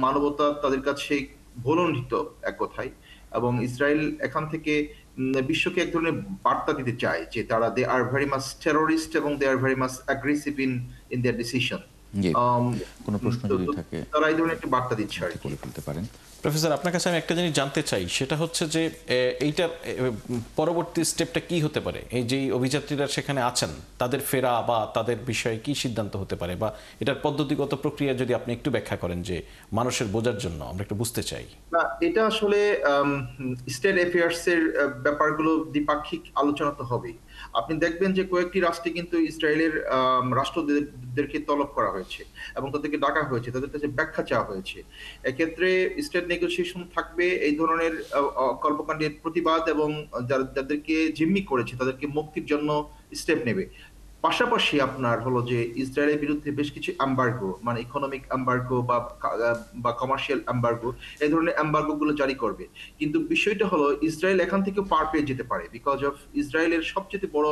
মানবতা তাদের কাছে ভুলণ্ঠিত এক কথায়। এবং ইসরায়েল এখান থেকে বিশ্বকে এক ধরনের বার্তা দিতে চায় যে তারা they are very much terrorist এবং they are very much aggressive in their decision. জি, কোনো প্রশ্ন যদি থাকে তারা এই ধরনের একটা বার্তা দিচ্ছে আর কি। করে ফেলতে পারেন। প্রফেসর, আপনার কাছে আমি একটা জিনিস জানতে চাই, সেটা হচ্ছে যে এইটা পরবর্তী স্টেপটা কি হতে পারে? এই যে অভিযাত্রীরা সেখানে আছেন, তাদের ফেরা বা তাদের বিষয়ে কি সিদ্ধান্ত হতে পারে, বা এটার পদ্ধতিগত প্রক্রিয়া যদি আপনি একটু ব্যাখ্যা করেন যে মানুষের বোঝার জন্য, আমরা একটু বুঝতে চাই। না, এটা আসলে স্টেট অ্যাফেয়ার্স এর ব্যাপারগুলো দ্বিপাক্ষিক আলোচনা তো হবেই। আপনি দেখবেন যে কয়েকটি রাষ্ট্রে কিন্তু ইসরায়েলের রাষ্ট্রদূতদেরকে তলব করা হয়েছে এবং তাদেরকে ডাকা হয়েছে, তাদের কাছে ব্যাখ্যা চাওয়া হয়েছে। এক্ষেত্রে স্টেট নেগোসিয়েশন থাকবে এই ধরনের কর্মকাণ্ডের প্রতিবাদ, এবং যাদেরকে জিম্মি করেছে তাদেরকে মুক্তির জন্য স্টেপ নেবে। পাশাপাশি আপনার হলো যে ইসরায়েলের বিরুদ্ধে বেশ কিছু এমবার্গো, মানে ইকোনমিক এমবার্গো বা কমার্শিয়াল এমবার্গো, এই ধরনের এমবার্গো গুলো জারি করবে। কিন্তু বিষয়টা হলো ইসরায়েল এখান থেকে পার পেয়ে যেতে পারে, বিকজ অফ ইসরায়েলের সবচেয়ে বড়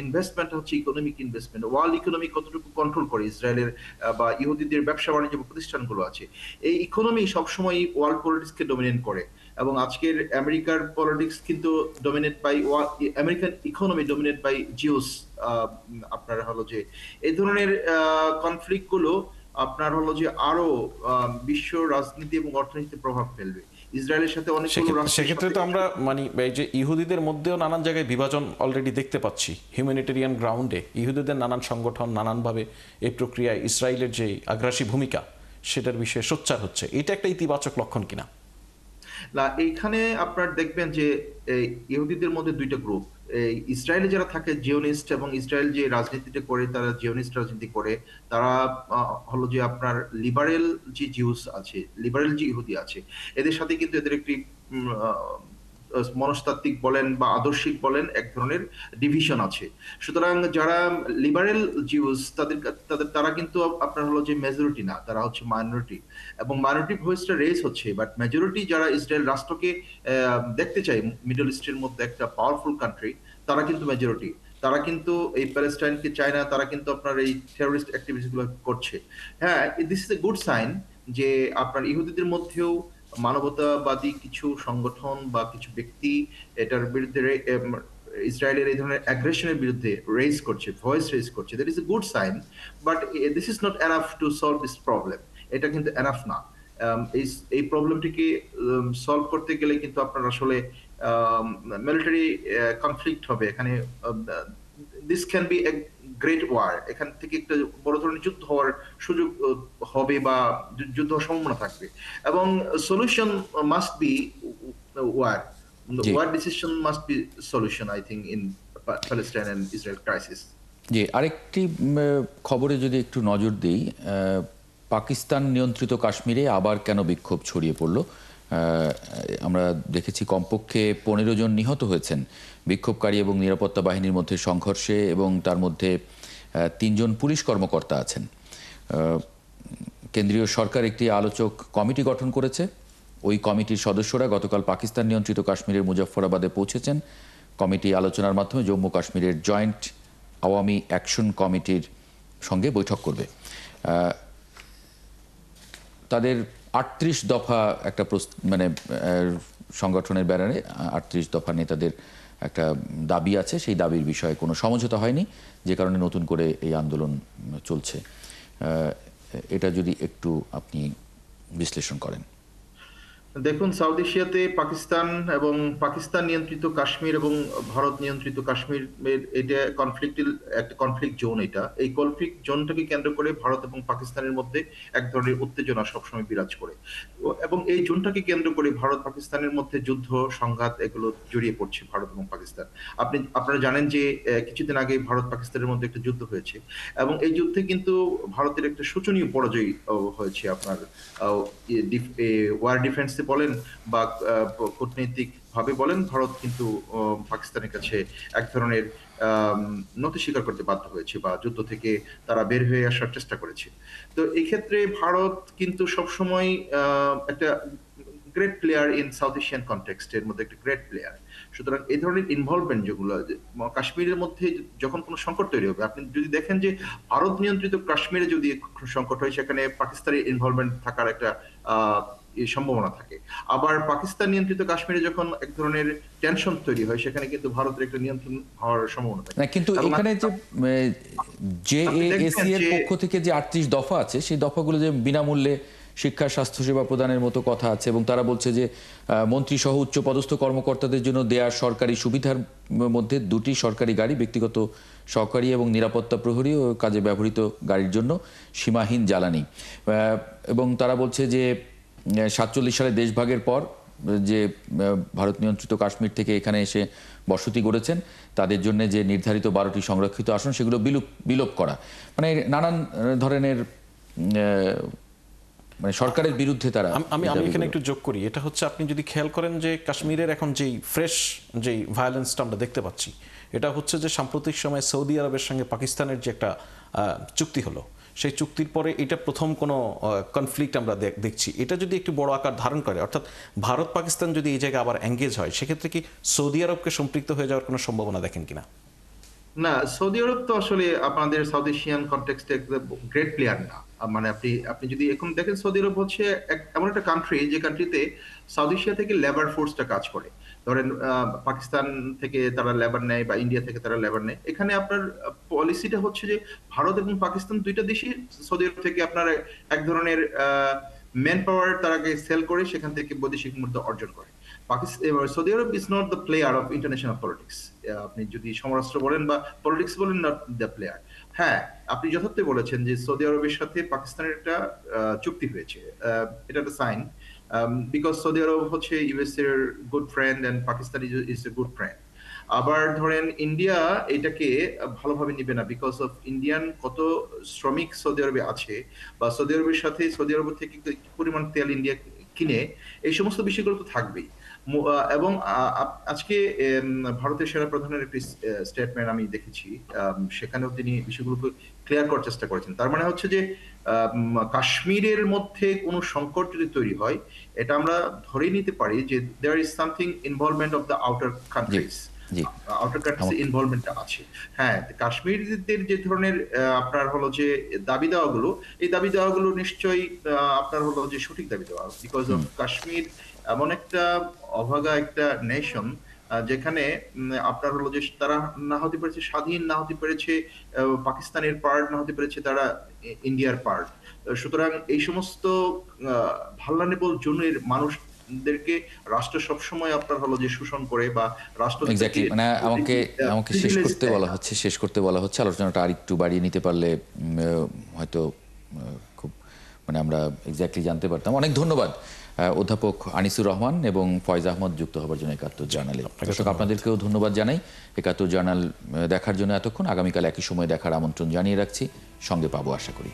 ইনভেস্টমেন্ট হচ্ছে ইকোনমিক ইনভেস্টমেন্ট। ওয়ার্ল্ড ইকোনমি কতটুকু কন্ট্রোল করে ইসরায়েলের বা ইহুদিদের ব্যবসা বাণিজ্য প্রতিষ্ঠানগুলো আছে, এই ইকোনমি সবসময় ওয়ার্ল্ড পলিটিক্সকে ডমিনেট করে। এবং আজকের আমেরিকার পলিটিক্স কিন্তু dominate by American economy dominate by Jews. আপনার হলো যে এই ধরনের কনফ্লিক্ট গুলো আপনার হলো যে আরো বিশ্ব রাজনীতি এবং অর্থনীতিতে প্রভাব ফেলবে। ইসরায়েলের সাথে অনেকগুলো রাষ্ট্র, সেক্ষেত্রে তো আমরা মানে এই যে ইহুদিদের মধ্যেও নানান জায়গায় বিভাজন অলরেডি দেখতে পাচ্ছি। হিউম্যানিটেরিয়ান গ্রাউন্ডে ইহুদিদের নানান সংগঠন নানানভাবে এই প্রক্রিয়ায় ইসরায়েলের যে আগ্রাসী ভূমিকা সেটার বিষয়ে সোচ্চার হচ্ছে, এটা একটা ইতিবাচক লক্ষণ কিনা? না, এইখানে আপনার দেখবেন যে ইহুদিদের মধ্যে দুইটা গ্রুপ। ইসরায়েলে যারা থাকে জিওনিস্ট, এবং ইসরায়েল যে রাজনীতিটা করে তারা জিওনিস্ট রাজনীতি করে, তারা হলো যে আপনার লিবারেল যে জিউস আছে, লিবারেল যে ইহুদি আছে, এদের সাথে কিন্তু এদের একটি মনস্তাত্ত্বিক বলেন বা আদর্শিক বলেন এক ধরনের ডিভিশন আছে। সুতরাং যারা লিবারেল জিউস তারা কিন্তু আপনার হলো যে মেজরিটি না, তারা হচ্ছে মাইনরিটি, এবং মাইনরিটি ভয়েসটা রেজ হচ্ছে। বাট মেজরিটি যারা ইসরায়েল রাষ্ট্রকে দেখতে চায় মিডল ইস্টের মধ্যে একটা পাওয়ারফুল কান্ট্রি, তারা কিন্তু মেজরিটি। তারা কিন্তু এই প্যালেস্টাইনকে চায় না, তারা কিন্তু আপনার এই টেররিস্ট অ্যাক্টিভিটিস গুলো করছে। হ্যাঁ, this is a good sign যে আপনার ইহুদিদের মধ্যেও মানবতাবাদী কিছু সংগঠন বা কিছু ব্যক্তি এটার বিরুদ্ধে ইসরায়েলের এই ধরনের অ্যাগ্রেশনের বিরুদ্ধে রেজ করছে, ভয়েস রেজ করছে। That is a good sign, but this is not enough to solve this problem. এটা কিন্তু এনাফ না। এই প্রবলেমটিকে সলভ করতে গেলে কিন্তু আপনার আসলে মিলিটারি কনফ্লিক্ট হবে এখানে। This can be a great war, এখান থেকে একটা বড় ধরনের যুদ্ধ হওয়ার সুযোগ হবে বা যুদ্ধ হওয়ার সম্ভাবনা থাকবে, এবং solution must be war. War decision must be solution, I think, in Palestine and Israel crisis. জি, আরেকটি খবরে যদি একটু নজর দিই, পাকিস্তান নিয়ন্ত্রিত কাশ্মীরে আবার কেন বিক্ষোভ ছড়িয়ে পড়ল? আমরা দেখেছি কমপক্ষে 15 জন নিহত হয়েছেন বিক্ষোভকারী এবং নিরাপত্তা বাহিনীর মধ্যে সংঘর্ষে, এবং তার মধ্যে 3 জন পুলিশ কর্মকর্তা আছেন। কেন্দ্রীয় সরকার একটি আলোচক কমিটি গঠন করেছে। ওই কমিটির সদস্যরা গতকাল পাকিস্তান নিয়ন্ত্রিত কাশ্মীরের মুজফফরাবাদে পৌঁছেছেন। কমিটি আলোচনার মাধ্যমে জম্মু কাশ্মীরের জয়েন্ট আওয়ামী অ্যাকশন কমিটির সঙ্গে বৈঠক করবে। তাদের 38 দফা একটা সংগঠনের ব্যানারে 38 দফা নেতাদের একটা দাবি আছে। সেই দাবির বিষয়ে কোনো সমঝোতা হয়নি, যে কারণে নতুন করে এই আন্দোলন চলছে। এটা যদি একটু আপনি বিশ্লেষণ করেন। দেখুন, সাউথ এশিয়াতে পাকিস্তান এবং পাকিস্তান নিয়ন্ত্রিত কাশ্মীর এবং ভারত নিয়ন্ত্রিত কাশ্মীর, এটা একটা কনফ্লিক্ট জোন। এই কনফ্লিক্ট জোনটাকে কেন্দ্র করে ভারত এবং পাকিস্তানের মধ্যে এক ধরনের উত্তেজনা সবসময় বিরাজ করে, এবং এই জোনটাকে কেন্দ্র করে ভারত পাকিস্তানের মধ্যে যুদ্ধ সংঘাত এগুলো জড়িয়ে পড়ছে ভারত এবং পাকিস্তান। আপনারা জানেন যে কিছুদিন আগে ভারত পাকিস্তানের মধ্যে একটা যুদ্ধ হয়েছে, এবং এই যুদ্ধে কিন্তু ভারতের একটা শোচনীয় পরাজয় হয়েছে। আপনার ওয়ার ডিফেন্স বলেন বা কূটনৈতিক ভাবে বলেন, ভারত কিন্তু পাকিস্তানের কাছে এক ধরনের নতি স্বীকার করতে বাধ্য হয়েছে, বা যুদ্ধ থেকে তারা বের হয়ে আসার চেষ্টা করেছে। তো এই ক্ষেত্রে ভারত কিন্তু সবসময় একটা great player in south Asian context, এর মধ্যে একটা গ্রেট প্লেয়ার। সুতরাং এই ধরনের ইনভলভমেন্ট যেগুলো কাশ্মীরের মধ্যে যখন কোনো সংকট তৈরি হবে, আপনি যদি দেখেন যে ভারত নিয়ন্ত্রিত কাশ্মীরে যদি সংকট হয়, সেখানে পাকিস্তানের ইনভলভমেন্ট থাকার একটা সম্ভাবনা থাকে। আবার পাকিস্তান নিয়ন্ত্রিত কাশ্মীরে যখন এক ধরনের টেনশন তৈরি হয়, সেখানে কিন্তু ভারতের একটা নিয়ন্ত্রণ হওয়ার সম্ভাবনা থাকে। কিন্তু এখানে যে জেএএসি এর পক্ষ থেকে যে 38 দফা আছে, সেই দফাগুলো যে বিনামূল্যে শিক্ষা, স্বাস্থ্যসেবা প্রদানের মতো কথা আছে, এবং তারা বলছে যে মন্ত্রী সহ উচ্চ পদস্থ কর্মকর্তাদের জন্য দেয়া সরকারি সুবিধার মধ্যে 2টি সরকারি গাড়ি, ব্যক্তিগত সহকারী এবং নিরাপত্তা প্রহরী ও কাজে ব্যবহৃত গাড়ির জন্য সীমাহীন জ্বালানি। এবং তারা বলছে যে 47 সালে দেশভাগের পর যে ভারত নিয়ন্ত্রিত কাশ্মীর থেকে এখানে এসে বসতি গড়েছেন, তাদের জন্য যে নির্ধারিত 12টি সংরক্ষিত আসন, সেগুলো বিলোপ করা, মানে নানান ধরনের সরকারের বিরুদ্ধে তারা। আমি এখানে একটু যোগ করি, এটা হচ্ছে আপনি যদি খেয়াল করেন যে কাশ্মীরের এখন যেই ফ্রেশ যেই ভায়োলেন্সটা আমরা দেখতে পাচ্ছি, এটা হচ্ছে যে সাম্প্রতিক সময়ে সৌদি আরবের সঙ্গে পাকিস্তানের যে একটা চুক্তি হলো, সেই চুক্তির পরে এটা প্রথম কোনো কনফ্লিক্ট আমরা দেখছি। এটা যদি একটু বড় আকার ধারণ করে, অর্থাৎ ভারত পাকিস্তান যদি এই জায়গায় আবার এঙ্গেজ হয়, সেক্ষেত্রে কি সৌদি আরবকে সম্পৃক্ত হয়ে যাওয়ার কোনো সম্ভাবনা দেখেন কিনা? না, সৌদি আরব তো আসলে আপনাদের সাউথ এশিয়ান কনটেক্সটে গ্রেট প্লেয়ার না। মানে আপনি যদি এখন দেখেন, সৌদি আরব হচ্ছে এমন একটা কান্ট্রি যে কান্ট্রিতে সাউথ এশিয়া থেকে লেবার ফোর্সটা কাজ করে। ধরেন পাকিস্তান থেকে তারা লেবার নেয় বা ইন্ডিয়া থেকে তারা লেবার নেয়। এখানে আপনার পলিসিটা হচ্ছে যে ভারত এবং পাকিস্তান দুইটা দেশই সৌদি আরব থেকে আপনার এক ধরনের ম্যান পাওয়ার তারাকে সেল করে সেখান থেকে বৈদেশিক মুদ্রা অর্জন করে। Saudi Arab is not the player of international politics. আপনি যদি সমরাষ্ট্র বলেন বা পলিটিক্স বলেন, নট দ্য প্লেয়ার। হ্যাঁ, আপনি যথার্থই বলেছেন যে সৌদি আরবের সাথে পাকিস্তানের একটা চুক্তি হয়েছে, এটা একটা সাইন, বিকজ সৌদি আরব হচ্ছে ইউএস এর good friend and Pakistan is a good friend. আবার ধরেন ইন্ডিয়া এটাকে ভালোভাবে নিবে না, বিকজ অফ ইন্ডিয়ান কত শ্রমিক সৌদি আরবে আছে, বা সৌদি আরবের সাথে সৌদি আরব থেকে কি পরিমাণ তেল ইন্ডিয়া কিনে, এই সমস্ত বিষয়গুলো তো থাকবেই। এবং আজকে ভারতের সেনা প্রধানের একটি স্টেটমেন্ট আমি দেখেছি, সেখানেও তিনি বিষয়গুলোকে ক্লিয়ার করার চেষ্টা করেছেন। তার মানে হচ্ছে যে কাশ্মীরের মধ্যে কোনো সংকট যদি তৈরি হয়, এটা আমরা ধরে নিতে পারি যে there is something involvement of the outer countries, outer countries ইনভলভমেন্টটা আছে। হ্যাঁ, কাশ্মীরদের যে ধরনের আপনার হলো যে দাবি দেওয়াগুলো, এই দাবি দেওয়াগুলো নিশ্চয়ই আপনার হলো যে সঠিক দাবি দেওয়া, বিকজ অফ কাশ্মীর এমন একটা অভাগা একটা নেশন, যেখানে আপনার হলো যে তারা না হতে পেরেছে স্বাধীন, না হতে পেরেছে পাকিস্তানের পার্ট, না হতে পেরেছে তারা ইন্ডিয়ার পার্ট। সুতরাং এই সমস্ত ভালনারেবল জোনের মানুষদেরকে রাষ্ট্র সবসময় আপনার হলো যে শোষণ করে, বা রাষ্ট্র মানে আমাকে শেষ করতে বলা হচ্ছে। আলোচনাটা আরেকটু বাড়িয়ে নিতে পারলে হয়তো খুব আমরা এক্স্যাক্টলি জানতে পারতাম। অনেক ধন্যবাদ অধ্যাপক আনিসুর রহমান এবং ফয়েজ আহমদ যুক্ত হবার জন্য একাত্তর জার্নালে। দর্শক, আপনাদেরকেও ধন্যবাদ জানাই একাত্তর জার্নাল দেখার জন্য এতক্ষণ। আগামীকাল একই সময় দেখার আমন্ত্রণ জানিয়ে রাখছি, সঙ্গে পাবো আশা করি।